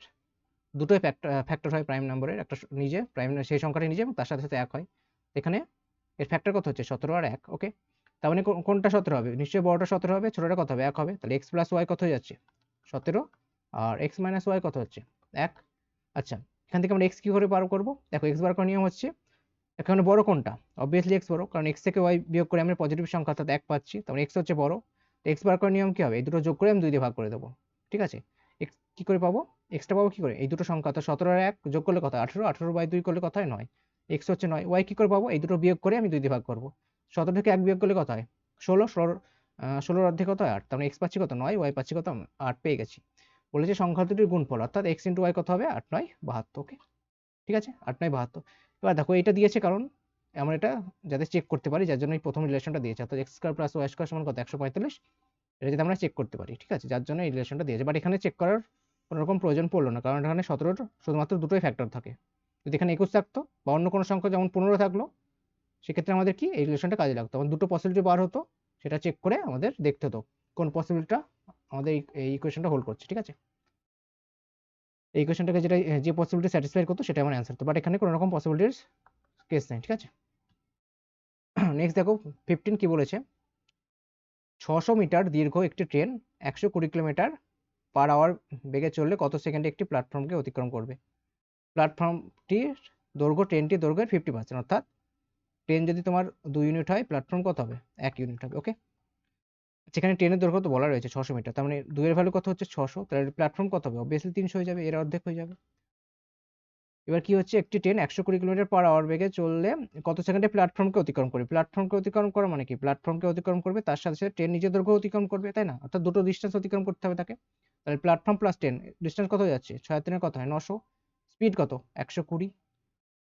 দুটোই ফ্যাক্টর হয় প্রাইম নাম্বারের, একটা নিজে প্রাইম সেই সংখ্যাটা নিজে এবং তার সাথে সাথে 1 হয়। এখানে এর ফ্যাক্টর কত হচ্ছে? 17 আর 1। ওকে, তার মানে কোনটা 17 হবে? নিশ্চয়ই বড়টা 17 হবে, ছোটটা কত হবে? 1 হবে। তাহলে এক্স প্লাস ওয়াই কত হয়ে যাচ্ছে? 17। আর এক্স মাইনাস ওয়াই কত হচ্ছে? 1। আচ্ছা, এখান থেকে আমরা এক্স কি করে বার করবো? দেখো এক্স বার করার নিয়ম হচ্ছে, এখানে বড় কোনটা? অবভিয়াসলি এক্স বড়, কারণ এক্স থেকে ওয়াই বিয়োগ করে আমরা পজিটিভ সংখ্যা অর্থাৎ 1 পাচ্ছি, তাহলে এক্স হচ্ছে বড়। এক্স বার করার নিয়ম কি হবে? এই দুটো যোগ করে আমি 2 দিয়ে ভাগ করে দেবো। ঠিক আছে, এক্স কি করে পাবো? এক্সটা পাবো কি করে? এই দুটো সংখ্যা অর্থাৎ 17 আর 1 যোগ করলে কত? 18, 18 বাই 2 করলে কত হয়? 9। এক্স হচ্ছে 9। ওয়াই কি করে পাবো? এই দুটো বিয়োগ করে আমি 2 দিয়ে ভাগ করবো। 17 থেকে 1 বিয়োগ করলে কত হয়? 16। 16 অর্ধেক কত হয়? 8। তার মানে এক্স পাচ্ছি কত? 9, ওয়াই পাচ্ছি কত? 8 পেয়ে গেছি। বলেছে সংখ্যা দুটির গুণফল অর্থাৎ এক্স ইন্টু ওয়াই কত হবে? 8 9 72। ওকে, ঠিক আছে, 8 9 72। এবার দেখো এটা দিয়েছে কারণ আমরা এটা যাতে চেক করতে পারি, যার জন্য এই প্রথম রিলেশনটা দিয়েছে, অর্থাৎ X square plus Y square সমান কত? 145। এটা যদি আমরা চেক করতে পারি, ঠিক আছে, যার জন্য এই রিলেশনটা দিয়েছে। বাট এখানে চেক করার কোনো রকম প্রয়োজন পড়লো না, কারণ এখানে 17 শুধুমাত্র দুটোই ফ্যাক্টর থাকে। যদি এখানে 21 থাকতো বা অন্য কোনো সংখ্যা যেমন 15 থাকলো, সেক্ষেত্রে আমাদের কি এই রিলেশনটা কাজে লাগতো, আমাদের দুটো পসিবিলিটি বার হতো, সেটা চেক করে আমাদের দেখতে হতো কোন পসিবিলিটিটা আমাদের এই ইকুয়েশনটা হোল্ড করছে। ঠিক আছে, এই ইকুয়েশনটাকে যেটা যে পসিবিলিটি স্যাটিসফাই করতো সেটা আমার অ্যান্সার। তো বাট এখানে কোনো রকম পসিবিলিটির কেস নেই। ঠিক আছে, নেক্সট দেখো 15 কি বলেছে। 600 মিটার দীর্ঘ একটি ট্রেন 120 কিলোমিটার পার আওয়ার বেগে চললে কত সেকেন্ডে একটি প্ল্যাটফর্মকে অতিক্রম করবে? প্ল্যাটফর্মটির দৈর্ঘ্য ট্রেনটির দৈর্ঘ্যের 50%, অর্থাৎ ট্রেন যদি তোমার 2 ইউনিট হয়, প্ল্যাটফর্ম কত হবে? 1 ইউনিট হবে। ওকে, সেখানে ট্রেনের দৈর্ঘ্য তো বলা রয়েছে 600 মিটার, তার মানে 2 এর ভ্যালু কত হচ্ছে? 600, তাহলে প্ল্যাটফর্ম কত হবে? অবভিয়াসলি 300 হয়ে যাবে, এর অর্ধেক হয়ে যাবে। এবার কি হচ্ছে, একটি ট্রেন 120 কিলোমিটার পার আওয়ার বেগে চললে কত সেকেন্ডে প্ল্যাটফর্মকে অতিক্রম করবে? প্ল্যাটফর্মকে অতিক্রম করা মানে কি? প্ল্যাটফর্মকে অতিক্রম করবে, তার সাথে সাথে ট্রেন নিজের দৈর্ঘ্য অতিক্রম করবে, তাই না? অর্থাৎ দুটো ডিস্টেন্স অতিক্রম করতে হবে তাকে। তাহলে প্ল্যাটফর্ম প্লাস ট্রেন ডিস্টেন্স কত হয়ে যাচ্ছে? 6 3 কত হয়? 900। স্পিড কত? 120।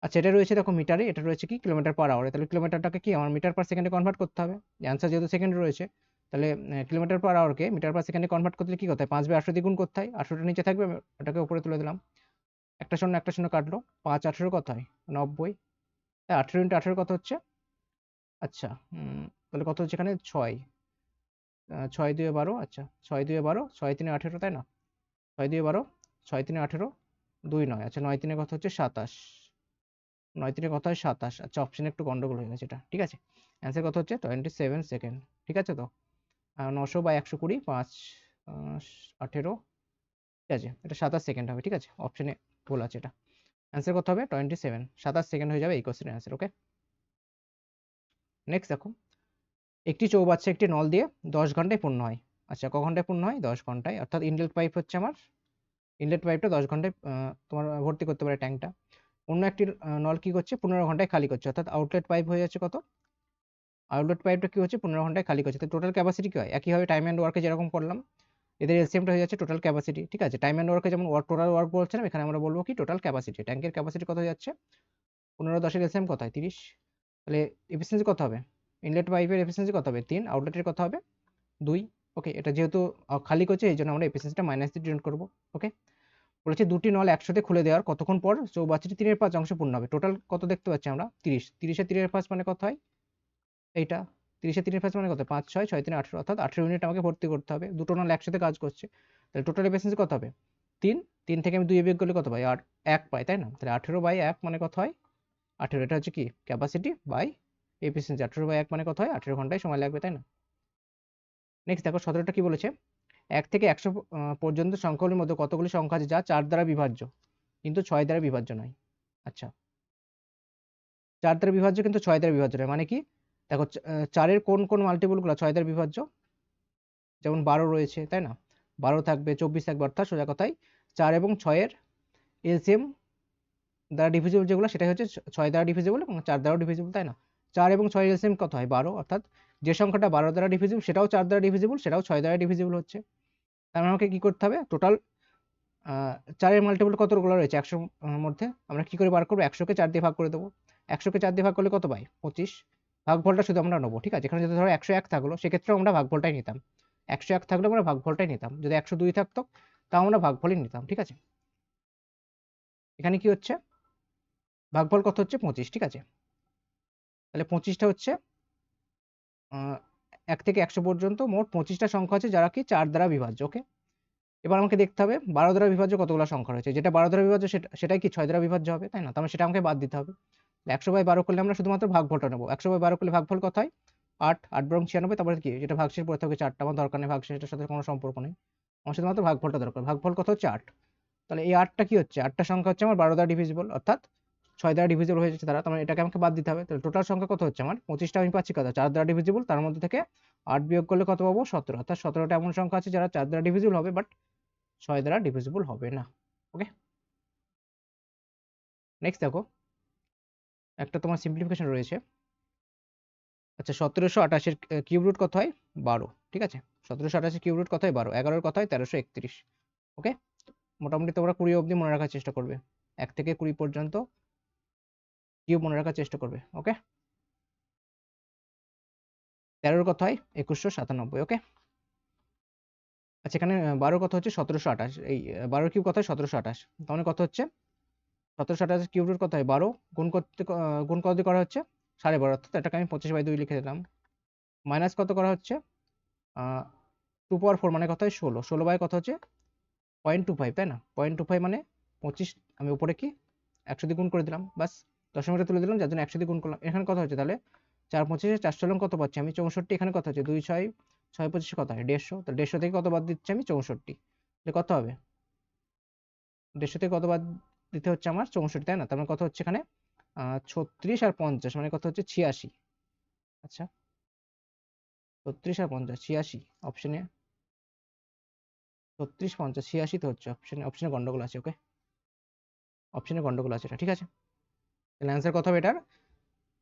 আচ্ছা, এটা রয়েছে দেখো মিটারে, এটা রয়েছে কি কিলোমিটার পার আওয়ারে, তাহলে কিলোমিটারটাকে কি আমার মিটার পার সেকেন্ডে কনভার্ট করতে হবে। অ্যান্সার যেহেতু সেকেন্ডে রয়েছে, তাহলে কিলোমিটার পার আওয়ারকে মিটার পার সেকেন্ডে কনভার্ট করতে কি করতে হয়? 5/8 দিয়ে গুণ করতে হয়। 800টা নিচে থাকবে, আমি ওটাকে উপরে তুলে দিলাম। একটা শূন্য কাটলো, 5 18 কত হয়? 90। 18 ইন্টু 18 কত হচ্ছে? আচ্ছা, তাহলে কত হচ্ছে এখানে? 6। 6 2 12। আচ্ছা, 6 2 12, 6 3 18, তাই না? 6 2 12, 6 3 18, 2 9। আচ্ছা, 9 3 কত হচ্ছে? 27। 9 3 কত হয়? 27। আচ্ছা, অপশনে একটু গন্ডগোল হয়ে গেছে এটা। ঠিক আছে, অ্যান্সার কত হচ্ছে? 27 সেকেন্ড। ঠিক আছে, তো 900 বাই 120, 5 18। ঠিক আছে, এটা 27 সেকেন্ড হবে। ঠিক আছে, অপশনে ভুল আছে এটা। অ্যান্সার কত হবে? 27, 27 সেকেন্ড হয়ে যাবে এই কোশ্চেনের অ্যান্সার। ওকে, নেক্সট দেখো, একটি চৌবাচ্চা একটি নল দিয়ে 10 ঘন্টায় পূর্ণ হয়। আচ্ছা, ক ঘন্টায় পূর্ণ হয়? 10 ঘন্টায়, অর্থাৎ ইনলেট পাইপ হচ্ছে আমার, ইনলেট পাইপটা 10 ঘন্টায় তোমার ভর্তি করতে পারে ট্যাঙ্কটা। অন্য একটি নল কি করছে? 15 ঘন্টায় খালি করছে, অর্থাৎ আউটলেট পাইপ হয়ে যাচ্ছে কত? আউটলেট পাইপটা কি হচ্ছে? 15 ঘন্টায় খালি করছে। তো টোটাল ক্যাপাসিটি কি হয়? একইভাবে টাইম অ্যান্ড ওয়ার্কে যেরকম করলাম, এদের এলসিএমটা হয়ে যাচ্ছে টোটাল ক্যাপাসিটি, ঠিক আছে। টাইম অ্যান্ড ওয়ার্কে যেমন টোটাল ওয়ার্ক বলছিলাম, এখানে আমরা বলবো কি টোটাল ক্যাপাসিটি। ট্যাঙ্কের ক্যাপাসিটি কত হয়ে যাচ্ছে 15-10 এলসিএম কত হয় 30। তাহলে এফিসিয়েন্সি কত হবে, ইনলেট পাইপের এফিসিয়েন্সি কত হবে 3, আউটলেটের কত হবে 2। ওকে, এটা যেহেতু খালি করছে এই জন্য আমরা এফিসিয়েন্সিটা মাইনাস দিয়ে ডিনোট করবো। ওকে, বলেছে দুটি নল একসাথে খুলে দেওয়ার কতক্ষণ পর চৌবাচ্চাটি 3/5 অংশ পূর্ণ হবে। টোটাল কত দেখতে পাচ্ছি আমরা 30, 30-এর 3/5 মানে কত হয় এইটা, 30-এর 3/5 মানে কত 5, 6, 6, 3, 18, অর্থাৎ 18 ইউনিট আমাকে ভর্তি করতে হবে। দুটো নল একসাথে কাজ করছে, তাহলে টোটাল এফিসিয়েন্সি কত হবে 3, 3 থেকে আমি 2 বিয়োগ করলে কত পাই 1 পাই, তাই না। তাহলে 18/1 মানে কত হয় 18, এটা হচ্ছে কি ক্যাপাসিটি বাই এফিসিয়েন্সি। 18/1 মানে কত হয় 18 ঘন্টায় সময় লাগবে, তাই না। নেক্সট দেখো 17টা কি বলেছে, 1 থেকে 100 পর্যন্ত সংখ্যাগুলির মধ্যে কতগুলি সংখ্যা আছে যা 4 দ্বারা বিভাজ্য কিন্তু 6 দ্বারা বিভাজ্য নয়। আচ্ছা, 4 দ্বারা বিভাজ্য কিন্তু 6 দ্বারা বিভাজ্য নয় মানে কি, দেখো 4-এর কোন কোন মাল্টিপলগুলো 6 দ্বারা বিভাজ্য, যেমন 12 রয়েছে, তাই না। 12 থাকবে, 24 থাকবে, অর্থাৎ সোজা কথায় 4 এবং 6-এর এলসিএম দ্বারা ডিভিজিবল যেগুলো সেটাই হচ্ছে 6 দ্বারা ডিভিজিবল এবং 4 দ্বারাও ডিভিজিবল, তাই না। 4 এবং 6 এর এলসিএম কত হয় 12, অর্থাৎ যে সংখ্যাটা 12 দ্বারা ডিভিজিবল সেটাও 4 দ্বারা ডিভিজিবল, সেটাও 6 দ্বারা ডিভিজিবল হচ্ছে। তার মানে আমাকে কি করতে হবে, টোটাল 4-এর মাল্টিপল কতগুলো রয়েছে 100 মধ্যে, আমরা কি করে বার করবো 100-কে 4 দিয়ে ভাগ করে দেবো। 100-কে 4 দিয়ে ভাগ করলে কত পাই 25, ভাগফলটা শুধু আমরা নেবো, ঠিক আছে। এখানে যদি ধরো 101 থাকলো সেক্ষেত্রেও আমরা ভাগফলটাই নিতাম, 101 থাকলে আমরা ভাগফলটাই নিতাম, যদি 102 থাকতো তাও আমরা ভাগফলই নিতাম, ঠিক আছে। এখানে কি হচ্ছে ভাগফল কত হচ্ছে 25, ঠিক আছে। তাহলে 25টা হচ্ছে 1 থেকে 100 পর্যন্ত মোট 25টা সংখ্যা আছে যারা কি 4 দ্বারা বিভাজ্য। ওকে, এবার আমাকে দেখতে হবে 12 দ্বারা বিভাজ্য কতগুলো সংখ্যা রয়েছে, যেটা 12 দ্বারা বিভাজ্য সেটাই কি 6 দ্বারা বিভাজ্য হবে, তাই না। তার মানে সেটা আমাকে বাদ দিতে হবে। 100/12 করলে আমরা শুধুমাত্র ভাগফলটা নেবো। 100/12 করলে ভাগফল কত হয় 8, 8 বরং 96, তারপরে কি যেটা ভাগশেষ পড়ে থাকবে 4টা, আমার দরকার নেই ভাগশেষের সাথে কোনো সম্পর্ক নেই, আমার শুধুমাত্র ভাগফলটা দরকার। ভাগফল কত হচ্ছে 8, তাহলে এই 8টা কি হচ্ছে 8টা সংখ্যা হচ্ছে আমার 12 দ্বারা ডিভিজিবল, অর্থাৎ 6 দ্বারা ডিভিজিবল হয়ে যাচ্ছে তারা, তার মানে এটাকে আমাকে বাদ দিতে হবে। তাহলে টোটাল সংখ্যা কত হচ্ছে আমার 25টা, আমি পাচ্ছি কত 4 দ্বারা ডিভিজিবল, তার মধ্যে থেকে 8 বিয়োগ করলে কত পাবো 17, অর্থাৎ 17টা এমন সংখ্যা আছে যারা 4 দ্বারা ডিভিজিবল হবে বাট 6 দ্বারা ডিভিজিবল হবে না। ওকে, নেক্সট দেখো একটা তোমার সিম্পলিফিকেশন রয়েছে। আচ্ছা, 1728-এর কিউব রুট কত হয় 12, ঠিক আছে। 1728-এর কিউব রুট কত হয় 12, 11-এর কত হয় 1331। ওকে, মোটামুটি তোমরা 20 অবধি মনে রাখার চেষ্টা করবে, 1 থেকে 20 পর্যন্ত কিউব মনে রাখার চেষ্টা করবে। ওকে, 13-এর কত হয় 2197। ওকে, আচ্ছা এখানে 12 কত হচ্ছে 1728, এই 12 কিউব কত হয় 1728, তাহলে কত হচ্ছে 1728 কিউব রুট কত হয় 12, গুণ করতে গুণ কত দিয়ে করা হচ্ছে 12.5, অর্থাৎ এটাকে আমি 25/2 লিখে দিলাম। মাইনাস কত করা হচ্ছে 2 পাওয়ার 4 মানে কত হয় 16, 16 বাই কত হচ্ছে 0.25, তাই না। 0.25 মানে 25, আমি উপরে কি 100 দিয়ে গুণ করে দিলাম, বাস দশমিকটা তুলে দিলাম যার জন্য 100 দিয়ে গুণ করলাম। এখানে কত হচ্ছে তাহলে 4×25 400 কত পাচ্ছি আমি 64, এখানে কত হচ্ছে 2, 6, 6×25 কত হয় 150, তো 150 থেকে কত বাদ দিচ্ছি আমি 64, তাহলে কত হবে 150 থেকে কত বাদ দিতে হচ্ছে আমার 64, তাই না। তার মানে কত হচ্ছে এখানে 36 আর 50 মানে কত হচ্ছে 86। আচ্ছা, 36 আর 50 86 অপশনে, 36 50 86 তো হচ্ছে অপশনে, অপশনে গন্ডগোল আছে। ওকে, অপশনে গন্ডগোল আছে এটা, ঠিক আছে। তাহলে অ্যান্সার কত হবে এটার,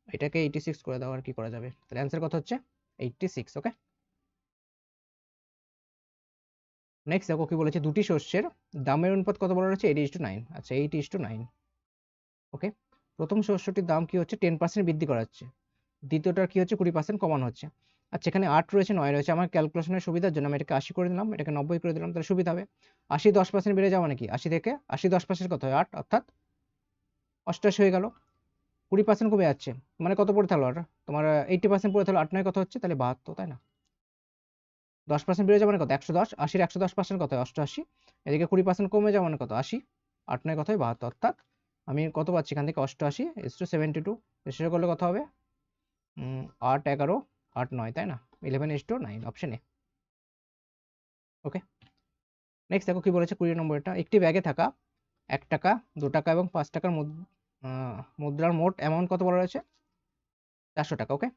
এটাকে 86 করে দাও আর কি করা যাবে, তাহলে অ্যান্সার কত হচ্ছে 86। ওকে, নেক্সট দেখো কি বলেছে, দুটি শস্যের দামের অনুপাত কত বলা রয়েছে 8:9। আচ্ছা 8:9। ওকে, প্রথম শস্যটির দাম কি হচ্ছে 10% বৃদ্ধি করা হচ্ছে, দ্বিতীয়টার কি হচ্ছে 20% কমানো হচ্ছে। আচ্ছা এখানে 8 রয়েছে 9 রয়েছে, আমার ক্যালকুলেশনের সুবিধার জন্য আমি এটাকে 80 করে দিলাম, এটাকে 90 করে দিলাম, তাহলে সুবিধা হবে। 80 10% বেড়ে যাওয়া মানে কি 80 থেকে 80 10% কত হয় 8, অর্থাৎ 88 হয়ে গেল। 20% কমে যাচ্ছে মানে কত পড়ে থাকলো আর তোমার 80% পড়ে থাকলো, 8 9 কত হচ্ছে তাহলে 72, তাই না। 10% বেড়ে যাওয়া মানে কত 110, 80-র 110% কত হয় 88, এদিকে 20% কমে যাওয়া মানে কত 80, 8 9 কত হয় 72, অর্থাৎ আমি কত পাচ্ছি এখান থেকে 88:72, শেষ করলে কত হবে 8 11 8 9, তাই না 11:9, অপশন এ। ওকে, নেক্সট দেখো কি বলেছে 20 নম্বরটা, একটি ব্যাগে থাকা 1 টাকা 2 টাকা এবং 5 টাকার মুদ্রার মোট অ্যামাউন্ট কত বলা রয়েছে 400 টাকা। ওকে,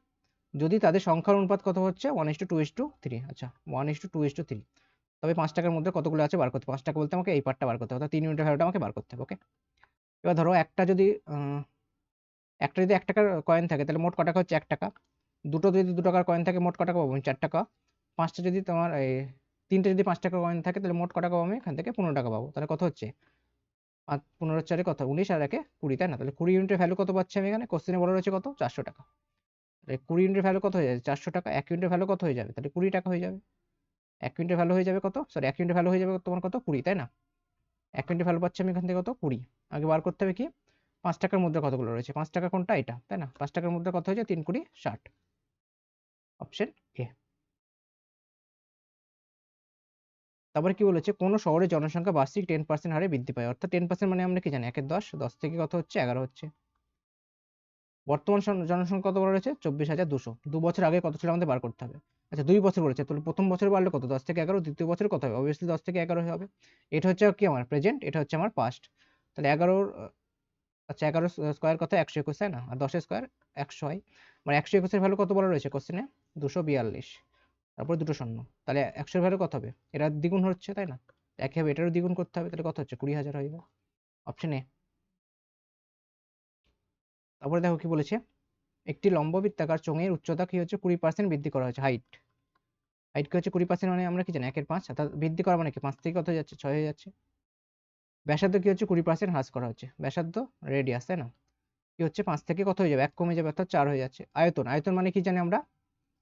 যদি তাদের সংখ্যার অনুপাত কত হচ্ছে 1:2:3। আচ্ছা 1:2:3, তবে 5 টাকার মধ্যে কতগুলো আছে বার করতে, 5 টাকা বলতে আমাকে এই পার্টটা বার করতে হবে, অর্থাৎ 3 ইউনিটের ভ্যালুটা আমাকে বার করতে হবে। ওকে, এবার ধরো একটা যদি 1 টাকার কয়েন থাকে তাহলে মোট ক টাকা হচ্ছে 1 টাকা, দুটো যদি 2 টাকার কয়েন থাকে মোট ক টাকা পাবো 4 টাকা, 5টা যদি তোমার তিনটে যদি 5 টাকার কয়েন থাকে তাহলে মোট কত টাকা পাবো আমি এখান থেকে 15 টাকা পাবো। তাহলে কত হচ্ছে 15 4 কত 19 আর 1 20, তাই না? তাহলে 20 ইউনিটের ভ্যালু কত পাচ্ছি আমি এখানে? কোশ্চেনে বলা রয়েছে কত? 400 টাকা। তাহলে 20 ইউনিটের ভ্যালু কত হয়ে যাবে? 400 টাকা। 1 ইউনিটের ভ্যালু কত হয়ে যাবে? তাহলে 20 টাকা হয়ে যাবে। 1 ইউনিটের ভ্যালু হয়ে যাবে কত? সরি, 1 ইউনিটের ভ্যালু হয়ে যাবে তোমার কত? 20, তাই না? 1 ইউনিটের ভ্যালু পাচ্ছি আমি এখান থেকে কত? 20। আগে বার করতে হবে কি 5 টাকার মুদ্রা কতগুলো রয়েছে? 5 টাকা কোনটা? এটা, তাই না? 5 টাকার মুদ্রা কত হয়ে যায়? 3 20 60। Option A. তারপরে কি বলেছে? কোন শহরের জনসংখ্যা বার্ষিক 10% হারে বৃদ্ধি পায়। অর্থাৎ 10% মানে আমরা কি জানি? 1 এর 10, 10 থেকে কত হচ্ছে? 11 হচ্ছে। বর্তমান জনসংখ্যা কত বলা রয়েছে? 24,200। 2 বছর আগে কত ছিল আমাদের বার করতে হবে। আচ্ছা 2 বছর বলেছে, তাহলে প্রথম বছর বাড়লে কত? 10 থেকে 11, দ্বিতীয় বছর কত হবে? অবভিয়াসলি 10 থেকে 11 হবে। এটা হচ্ছে কি আমার প্রেজেন্ট, এটা হচ্ছে আমার পাস্ট। তাহলে 11, আচ্ছা 11 স্কোয়ার কত? 121, তাই না? আর 10 স্কোয়ার 100 হয়। মানে 121 এর ভ্যালু কত বলা রয়েছে কোশ্চেনে? 242। তারপর দুটো শূন্য। তাহলে 100 এর ভ্যালু কত হবে? এটা দ্বিগুণ হচ্ছে, তাই না? একই হবে, এটারও দ্বিগুণ করতে হবে। তাহলে কত হচ্ছে? 20,000 হয়ে যাবে। Option A. তারপরে দেখো কি বলেছে? একটি লম্ব বৃত্তাকার চোঙের উচ্চতা কি হচ্ছে? 20% বৃদ্ধি করা হয়েছে। হাইট হাইট কি হচ্ছে? 20% মানে আমরা কি জানি? 1 এর 5, অর্থাৎ বৃদ্ধি করা মানে কি 5 থেকে কত হয়ে যাচ্ছে? 6 হয়ে যাচ্ছে। ব্যাসার্ধ কি হচ্ছে? 20% হ্রাস করা হচ্ছে। ব্যাসার্ধ রেডিয়াস, তাই না? কি হচ্ছে? 5 থেকে কত হয়ে যাবে? 1 কমে যাবে, অর্থাৎ 4 হয়ে যাচ্ছে। আয়তন আয়তন মানে কি জানি আমরা?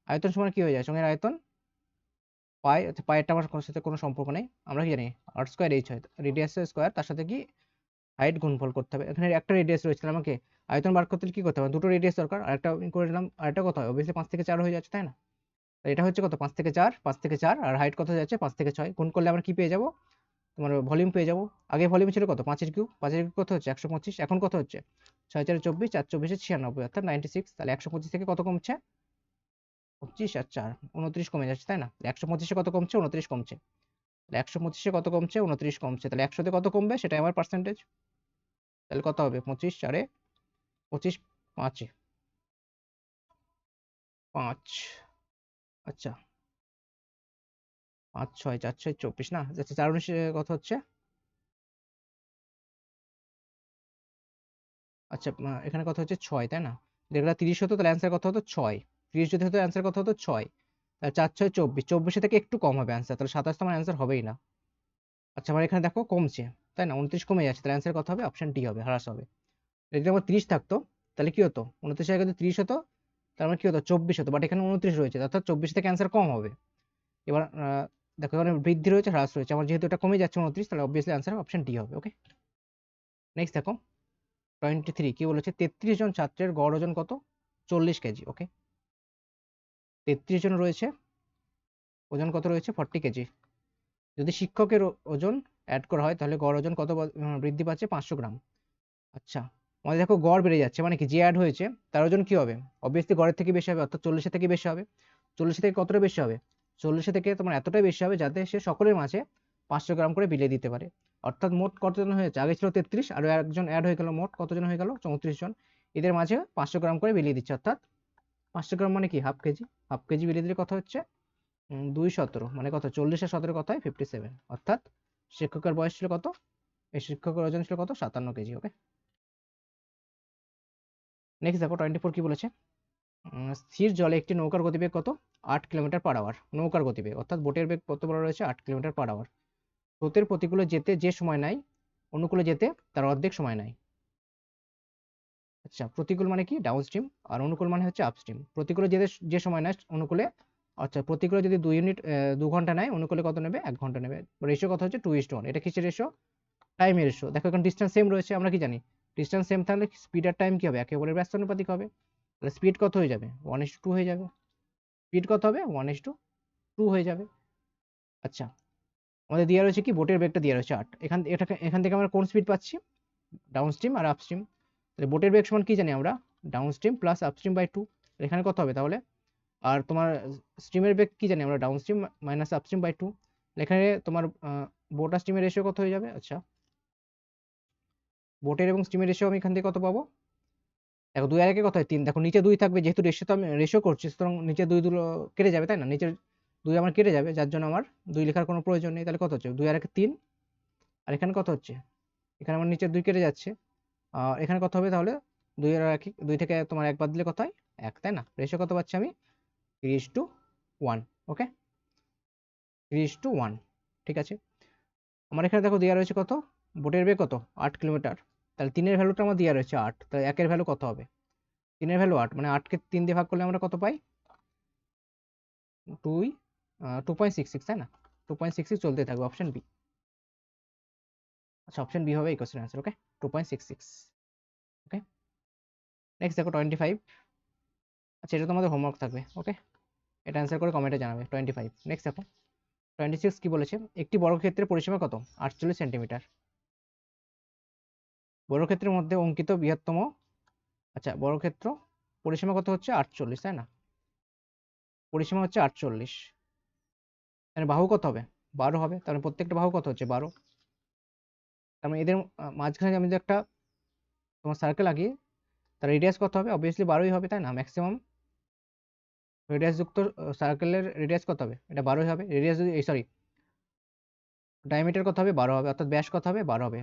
আয়তন সমান কি হয়ে যায়? চোঙের আয়তন পাই, আচ্ছা পাইটা আমার কোনো সাথে কোনো সম্পর্ক নেই। আমরা কি জানি? আর স্কোয়ার এইচ হয়। রেডিয়াসের স্কোয়ার তার সাথে কি হাইট গুণফল করতে হবে। এখানে একটা রেডিয়াস রয়েছে, তাহলে আমাকে আয়তন বার করতে হলে কি করতে হবে? দুটো রেডিয়াস দরকার। আরেকটা করে নিলাম, আরেকটা কত হয়? অবভিয়াসলি 5 থেকে 4 হয়ে যাচ্ছে, তাই না? তো এটা হচ্ছে কত? 5 থেকে 4, 5 থেকে 4, আর হাইট কত যাচ্ছে? 5 থেকে 6। গুণ করলে আমরা কি পেয়ে যাবো? তোমার ভলিউম পেয়ে যাবো। আগে ভলিউম ছিল কত? 5 এর কিউব। 5 এর কিউব কত হচ্ছে? 125। এখন কত হচ্ছে? 6 4 24, 4 24 96, অর্থাৎ 96। তাহলে 125 থেকে কত কমছে? 25 আর 4 29 কমে যাচ্ছে, তাই না? 125-এ কত কমছে? 29 কমছে। তাহলে 125-এ কত কমছে? 29 কমছে। তাহলে 100-তে কত কমবে? সেটাই আমার পার্সেন্টেজ। তাহলে কত হবে? 25 4-এ 25, 5-এ 5। আচ্ছা 5 6 4 6 24 না? আচ্ছা 4 19 কত হচ্ছে? আচ্ছা এখানে কত হচ্ছে? 6, তাই না? যেগুলো 30 হতো তাহলে অ্যান্সার কত হতো? 6। 30 যদি হতো অ্যান্সার কত হতো? 6। তাহলে 4 6 24, 24 থেকে একটু কম হবে অ্যান্সার, তাহলে 27 তো আমার অ্যান্সার হবেই না। আচ্ছা আমার এখানে দেখো কমছে, তাই না? 29 কমে যাচ্ছে, তাহলে অ্যান্সার কত হবে? অপশন ডি হবে, হ্রাস হবে। যদি আমার 30 থাকতো তাহলে কি হতো? 29 এর যদি 30 হতো তার মানে কি হতো? 24 হতো, বাট এখানে 29 রয়েছে, অর্থাৎ 24 থেকে অ্যান্সার কম হবে। এবার দেখো এখানে বৃদ্ধি রয়েছে, হ্রাস রয়েছে। আমার যেহেতু এটা কমে যাচ্ছে 29, তাহলে অবভিয়াসলি অ্যান্সার অপশন ডি হবে। ওকে, নেক্সট দেখো 23 কি বলেছে? 33 জন ছাত্রের গড় ওজন কত? 40 কেজি। ওকে, 33 জন রয়েছে, ওজন কত রয়েছে? 40 কেজি। যদি শিক্ষকের ওজন অ্যাড করা হয় তাহলে গড় ওজন কত বৃদ্ধি পাচ্ছে? 500 গ্রাম। আচ্ছা আমাদের দেখো গড় বেড়ে যাচ্ছে, মানে কি যে অ্যাড হয়েছে তার ওজন কি হবে? অবভিয়াসলি গড়ের থেকে বেশি হবে, অর্থাৎ 40 থেকে বেশি হবে। 40 থেকে কতটা বেশি হবে? 40 থেকে তোমার এতটাই বেশি হবে যাতে সে সকলের মাঝে 500 গ্রাম করে বিলিয়ে দিতে পারে। অর্থাৎ মোট কতজন হয়েছে? আগে ছিল 33, আর একজন অ্যাড হয়ে গেল, মোট কতজন হয়ে গেল? 34 জন। এদের মাঝে 500 গ্রাম করে বিলিয়ে দিচ্ছে, অর্থাৎ 500 গ্রাম মানে কি? Half KG. হাফ কেজি বিলিয়ে দিলে কত হচ্ছে? 217, মানে কত? 40 আর 17 কত হয়? 57। অর্থাৎ শিক্ষকের বয়স ছিল কত? এই শিক্ষকের ওজন ছিল কত? 57 কেজি। ওকে, নেক্সট দেখো 24 কি বলেছে? স্থির জলে একটি নৌকার গতিবেগ কত? 8 কিলোমিটার পার আওয়ার। নৌকার গতিবেগ, অর্থাৎ বোটের বেগ কত বলা রয়েছে? 8 কিলোমিটার পার আওয়ার। স্রোতের প্রতিকূলে যেতে যে সময় নেয়, অনুকূলে যেতে তার অর্ধেক সময় নেয়। আচ্ছা প্রতিকূল মানে কি? Down stream. আর অনুকূল মানে হচ্ছে আপস্ট্রিম। প্রতিকূলে যেতে যে সময় নেয় অনুকূলে, আচ্ছা প্রতিকূলে যদি 2 ঘন্টা নেয়, অনুকূলে কত নেবে? 1 ঘন্টা নেবে। রেশিও কত হচ্ছে? 2:1। এটা কিসের রেশিও? টাইমের রেশিও। দেখো এখন ডিস্টেন্স সেম রয়েছে, আমরা কি জানি? ডিস্টেন্স সেম থাকলে স্পিড আর টাইম কি হবে? একেবারে ব্যস্ত অনুপাতিক হবে। তাহলে স্পিড কত হয়ে যাবে? 1:2 হয়ে যাবে। স্পিড কত হবে? 1:2 হয়ে যাবে। আচ্ছা আমাদের দেওয়া রয়েছে কি? বোটের বেগটা দেওয়া রয়েছে 8। এখান থেকে আমরা কোন স্পিড পাচ্ছি? ডাউন স্ট্রিম আর আপস্ট্রিম। তাহলে বোটের বেগ সমান কি জানি আমরা? Downstream plus upstream by 2। এখানে কত হবে তাহলে? আর তোমার স্ট্রিমের বেগ কি জানি আমরা? Downstream minus upstream by 2। এখানে তোমার বোট আর স্ট্রিমের রেশিও কত হয়ে যাবে? আচ্ছা বোটের এবং স্ট্রিমের রেশিও আমি এখান থেকে কত পাবো? দেখো 2 আর 1 কত হয়? 3। দেখো নিচে 2 থাকবে, যেহেতু রেশিও তো আমি রেশিও করছি, সুতরাং নিচে 2 দুটো কেটে যাবে, তাই না? নিচের 2 আমার কেটে যাবে, যার জন্য আমার 2 লেখার কোনো প্রয়োজন নেই। তাহলে কত হচ্ছে? 2 আর 1 3। আর এখানে কত হচ্ছে? এখানে আমার নিচে 2 কেটে যাচ্ছে। এখানে কত হবে তাহলে? 2 আর 1, 2 থেকে তোমার 1 বাদ দিলে কত হয়? 1, তাই না? রেশিও কত পাচ্ছি আমি? 3:1। ওকে, 3:1, ঠিক আছে। আমার এখানে দেখো দেওয়া রয়েছে কত, বোটের বেগ কত 8 কিলোমিটার, তাহলে 3-এর ভ্যালুটা আমার দেওয়া রয়েছে 8, তাহলে 1-এর ভ্যালু কত হবে, 3-এর ভ্যালু 8, মানে 8কে 3 দিয়ে ভাগ করলে আমরা কত পাই, 2 2.66, তাই না, 2.66 চলতে থাকবে, অপশন বি। আচ্ছা, অপশন বি হবে এই কোশ্চেন আনসার, ওকে, 2.66। ওকে, নেক্সট দেখো 25। আচ্ছা, এটা তোমাদের হোমওয়ার্ক থাকবে, ওকে, এটা অ্যান্সার করে কমেন্টে জানাবে। 25, নেক্সট দেখো 26 কি বলেছে, একটি বর্গক্ষেত্রের পরিসীমা কত, 48 সেন্টিমিটার। বর্গক্ষেত্রের মধ্যে অঙ্কিত বৃহত্তম, আচ্ছা বর্গক্ষেত্র পরিসীমা কত হচ্ছে 48, তাই না, পরিসীমা হচ্ছে 48, মানে বাহু কত হবে 12 হবে, তাহলে প্রত্যেকটা বাহু কত হচ্ছে 12, তার মানে এদের মাঝখানে আমি যদি একটা তোমার সার্কেল আঁকি, তার রেডিয়াস কত হবে, অবভিয়াসলি 12ই হবে, তাই না, ম্যাক্সিমাম রেডিয়াস যুক্ত সার্কেলের রেডিয়াস কত হবে, এটা 12ই হবে। রেডিয়াস যদি সরি ডায়ামিটার কত হবে 12 হবে, অর্থাৎ ব্যাস কত হবে 12 হবে।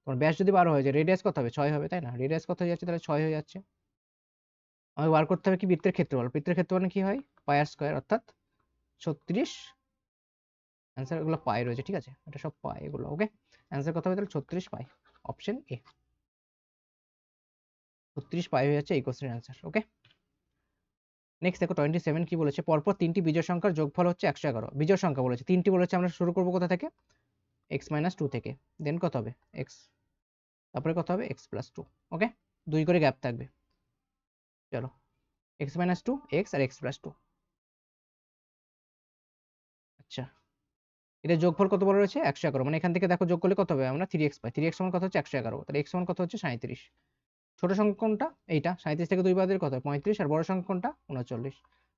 তোমার ব্যাস যদি 12 হয়ে যায়, রেডিয়াস কত হবে 6 হবে, তাই না, রেডিয়াস কত হয়ে যাচ্ছে, তাহলে 6 হয়ে যাচ্ছে। আমাকে বার করতে হবে কি বৃত্তের ক্ষেত্রফল, বৃত্তের ক্ষেত্রফল কি হয় পাই আর স্কয়ার, অর্থাৎ 36, অ্যান্সার এগুলো পাই রয়েছে, ঠিক আছে, এটা সব পাই এগুলো, ওকে, অ্যান্সার কত হবে তাহলে 36 পাই, অপশন এ, 36 পাই হয়ে যাচ্ছে এই কোশ্চেনের অ্যান্সার, ওকে। নেক্সট দেখো 27 কি বলেছে, পরপর 3টি বিজোড় সংখ্যার যোগফল হচ্ছে 111, বিজোড় সংখ্যা বলেছে 3টি বলেছে, আমরা শুরু করবো কোথা থেকে, x-2 থেকে, দেন কত হবে x, তারপরে কত হবে x+2, ওকে, 2 করে গ্যাপ থাকবে, চলো x-2, x আর x+2, আচ্ছা এদের যোগফল কত বলা রয়েছে 111, মানে এখান থেকে দেখো যোগ করলে কত হবে, আমরা 3x পাই, 3x সমান কত হচ্ছে 111, তাহলে x সমান কত হচ্ছে 37, ছোট সংখ্যা কোনটা এইটা, 37 থেকে 2 বাদ দিলে কত হয় 35, আর বড় সংখ্যা কোনটা 39,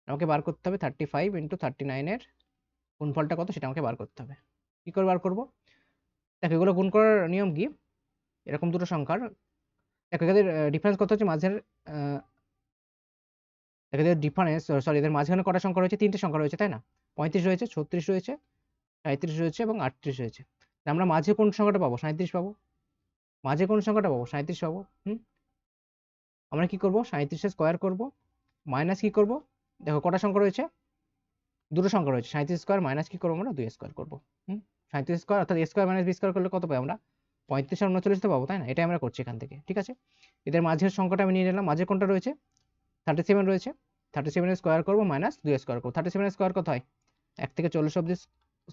আমাকে বার করতে হবে 35 × 39 এর গুণফলটা কত সেটা আমাকে বার করতে হবে। কি করে বার করব, দেখো এগুলো গুণ করার নিয়ম কি, এরকম দুটো সংখ্যার দেখো এদের ডিফারেন্স কত হচ্ছে মাঝের, দেখো এদের ডিফারেন্স সরি এদের মাঝখানে কটা সংখ্যা রয়েছে, 3টে সংখ্যা রয়েছে, তাই না, 35 রয়েছে, 36 রয়েছে, 37 রয়েছে এবং 38 রয়েছে, আমরা মাঝে কোন সংখ্যাটা পাবো 37 পাবো, মাঝে কোন সংখ্যাটা পাবো 37 পাবো, আমরা কি করব 37 এর স্কয়ার করব, মাইনাস কি করব, দেখো কটা সংখ্যা রয়েছে, দুটো সংখ্যা রয়েছে, 37 স্কয়ার মাইনাস কি করবো আমরা 2 স্কয়ার করব, 37 স্কয়ার অর্থাৎ a square minus b square করলে কত পাই আমরা 35 আর 39 তো পাবো, তাই না, এটাই আমরা করছি এখান থেকে, ঠিক আছে। এদের মাঝের সংখ্যাটা আমি নিয়ে নিলাম, মাঝে কোনটা রয়েছে 37 রয়েছে, 37 এর স্কয়ার করব মাইনাস 2 স্কয়ার করব, 37 এর স্কয়ার কত হয় 1 থেকে 40 অবধি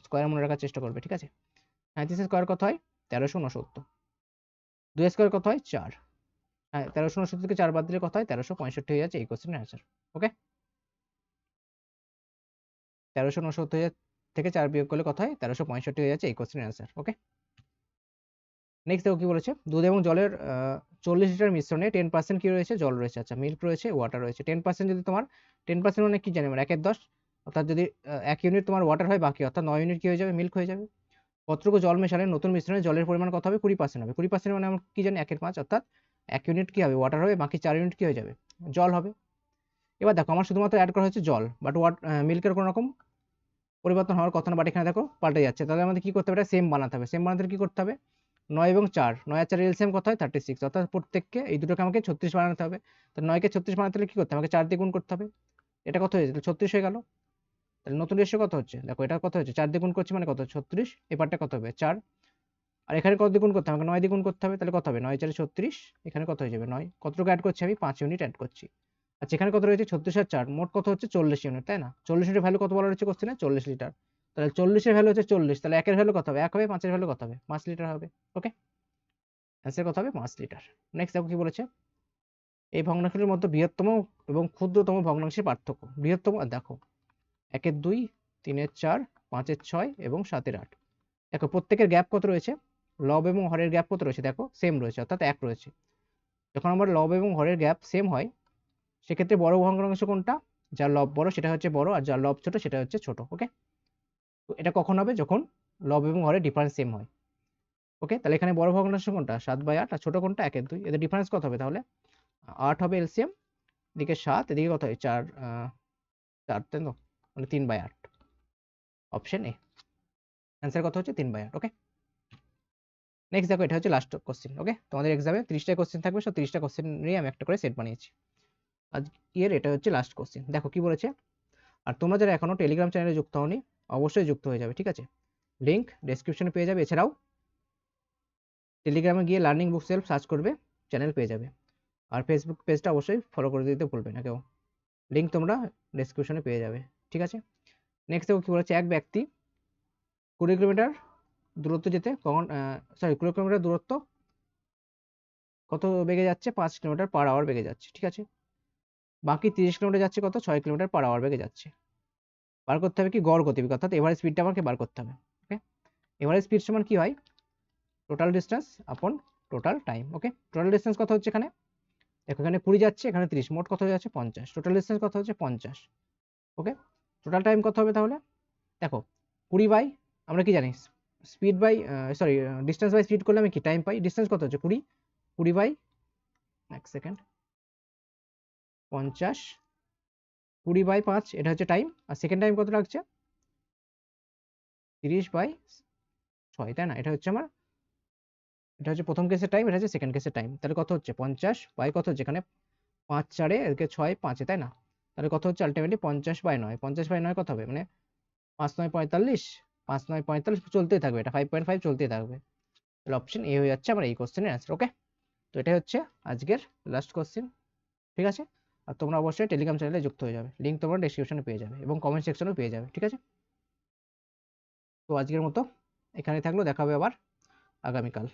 স্কয়ার মনে রাখার চেষ্টা করবে, ঠিক আছে। 37 এর স্কয়ার কত হয় 1369, 2 স্কয়ার কত হয় 4, হ্যাঁ 1369 থেকে 4 বাদ দিলে কত হয় 1365 হয়ে যাচ্ছে এই কোশ্চেনের অ্যান্সার, ওকে। 1369 থেকে 4 বিয়োগ করলে কত হয় 1365 হয়ে যাচ্ছে এই কোশ্চেনের অ্যান্সার, ওকে। নেক্সট দেখো কি বলেছে, দুধ এবং জলের 40 লিটার মিশ্রণে 10% কি রয়েছে জল রয়েছে, আচ্ছা মিল্ক রয়েছে ওয়াটার রয়েছে, 10% যদি তোমার 10% মানে কি জানি আমরা 1/10, অর্থাৎ যদি 1 ইউনিট তোমার ওয়াটার হয়, বাকি অর্থাৎ 9 ইউনিট কি হয়ে যাবে মিল্ক হয়ে যাবে। কতটুকু জল মেশালে নতুন মিশ্রণে জলের পরিমাণ কত হবে 20% হবে, 20% মানে আমরা কি জানি 1/5, অর্থাৎ 1 ইউনিট কি হবে ওয়াটার হবে, বাকি 4 ইউনিট কি হয়ে যাবে জল হবে। এবার দেখো আমার শুধুমাত্র অ্যাড করা হচ্ছে জল, বাট মিল্কের কোনো রকম পরিবর্তন হওয়ার কথা না, বাট এখানে দেখো পাল্টে যাচ্ছে, তাহলে আমাদের কি করতে হবে, এটা সেম বানাতে হবে, সেম বানাতে কি করতে হবে 9 এবং 4, 9 আর 4 এলসিএম কত হয় 36, অর্থাৎ প্রত্যেককে এই দুটোকে আমাকে 36 বানাতে হবে, তো 9কে 36 বানাতে হলে কি করতে হবে আমাকে 4 দিয়ে গুণ করতে হবে, এটা কত হয়েছে 36 হয়ে গেল, তাহলে নতুন রেশিও কত হচ্ছে দেখো এটা কত হচ্ছে 4 দিয়ে গুণ করছি মানে কত 36, এই পার্টটা কত হবে 4, আর এখানে কত দিয়ে গুণ করতে হবে আমাকে 9 দিয়ে গুণ করতে হবে, তাহলে কত হবে 9 4 36, এখানে কত হয়ে যাবে 9, কতটুকু অ্যাড করছি আমি 5 ইউনিট অ্যাড করছি। আচ্ছা এখানে কত রয়েছে 36 আর 4 মোট কত হচ্ছে 40 ইউনিট, তাই না, 40 ইউনিটের ভ্যালু কত বলা রয়েছে কোশ্চেনে 40 লিটার, তাহলে 40 এর ভ্যালু হচ্ছে 40, তাহলে 1 এর ভ্যালু কত হবে 1 হবে, 5 এর ভ্যালু কত হবে 5 লিটার হবে, ওকে, অ্যান্সার কত হবে 5 লিটার। নেক্সট দেখো কি বলেছে, এই ভগ্নাংশগুলির মধ্যে বৃহত্তম এবং ক্ষুদ্রতম ভগ্নাংশের পার্থক্য, বৃহত্তম দেখো 1 এর 2, 3 এর 4, 5 এর 6 এবং 7 এর 8, দেখো প্রত্যেকের গ্যাপ কত রয়েছে, লব এবং হরের গ্যাপ কত রয়েছে দেখো সেম রয়েছে, অর্থাৎ 1 রয়েছে। যখন আমার লব এবং হরের গ্যাপ সেম হয় সেক্ষেত্রে বড় ভগ্নাংশ কোনটা, যার লব বড় সেটা হচ্ছে বড়, আর যার লব ছোট সেটা হচ্ছে ছোট, ওকে। তো এটা কখন হবে যখন লব এবং হরের ডিফারেন্স সেম হয়, ওকে, তাহলে এখানে বড় ভগ্নাংশ কোনটা 7/8, আর ছোট কোনটা 1 এর 2, এদের ডিফারেন্স কত হবে তাহলে 8 হবে এলসিএম, এদিকে 7 এদিকে কত হয় 4, 4 তাই তো, মানে 3/8, অপশন এ, অ্যান্সার কত হচ্ছে 3/8, ওকে। নেক্সট দেখো এটা হচ্ছে লাস্ট কোশ্চেন, ওকে, তোমাদের এক্সামে 30টা কোশ্চেন থাকবে, সব 30টা কোশ্চেন নিয়ে আমি একটা করে সেট বানিয়েছি আজকের, এটা হচ্ছে লাস্ট কোশ্চেন। দেখো কি বলেছে, আর তোমরা যারা এখনো টেলিগ্রাম চ্যানেলে যুক্ত হওনি অবশ্যই যুক্ত হয়ে যাবে, ঠিক আছে। লিঙ্ক ডেসক্রিপশনে পেয়ে যাবে। এছাড়াও টেলিগ্রামে গিয়ে লার্নিং বুক সেলফ সার্চ করবে, চ্যানেল পেয়ে যাবে। আর ফেসবুক পেজটা অবশ্যই ফলো করে দিতে ভুলবে না কেউ, লিঙ্ক তোমরা ডেসক্রিপশনে পেয়ে যাবে, ঠিক আছে। নেক্সট দেখো কি বলেছে, এক ব্যক্তি 20 কিলোমিটার দূরত্ব যেতে কখন 20 কিলোমিটার দূরত্ব কত বেগে যাচ্ছে, 5 কিলোমিটার/আওয়ার বেগে যাচ্ছে, ঠিক আছে। বাকি 30 কিলোমিটার যাচ্ছে কত, 6 কিলোমিটার/আওয়ার বেগে যাচ্ছে। বার করতে হবে কি গড় গতিবেগ, অর্থাৎ এভারেজ স্পিডটা আমাকে বার করতে হবে। ওকে, এভারেজ স্পিড সমান কি হয়, টোটাল ডিস্টেন্স আপন টোটাল টাইম। ওকে, টোটাল ডিস্টেন্স কত হচ্ছে এখানে, দেখো এখানে 20 যাচ্ছে, এখানে 30, মোট কত যাচ্ছে 50, টোটাল ডিস্টেন্স কত হচ্ছে 50। ওকে, টোটাল টাইম কত হবে তাহলে, দেখো 20 বাই, আমরা কি জানি speed by sorry distance by speed করলে আমি কি টাইম পাই, ডিস্টেন্স কত হচ্ছে 20, 20 বাই 1 সেকেন্ড 50, 20 বাই 5 এটা হচ্ছে টাইম, আর সেকেন্ড টাইম কত লাগছে 30 বাই 6, তাই না। এটা হচ্ছে আমার, এটা হচ্ছে প্রথম কেসের টাইম, এটা হচ্ছে সেকেন্ড কেসের টাইম। তাহলে কত হচ্ছে 50 বাই কত হচ্ছে এখানে 5 4 এদিকে 6 5, তাই না। তাহলে কত হচ্ছে আলটিমেটলি 50 বাই 9, 50 বাই 9 কত হবে, মানে 5 9 45, 5 9 45 চলতেই থাকবে, এটা 5.5 চলতেই থাকবে। তাহলে অপশন এ হয়ে যাচ্ছে আমার এই কোশ্চেনের অ্যান্সার। ওকে, তো এটাই হচ্ছে আজকের লাস্ট কোশ্চেন, ঠিক আছে। আর তোমরা অবশ্যই টেলিগ্রাম চ্যানেলে যুক্ত হয়ে যাবে, লিঙ্ক তোমরা ডেসক্রিপশনে পেয়ে যাবে এবং কমেন্ট সেকশনেও পেয়ে যাবে, ঠিক আছে। তো আজকের মতো এখানে থাকলো, দেখা হবে আবার আগামীকাল।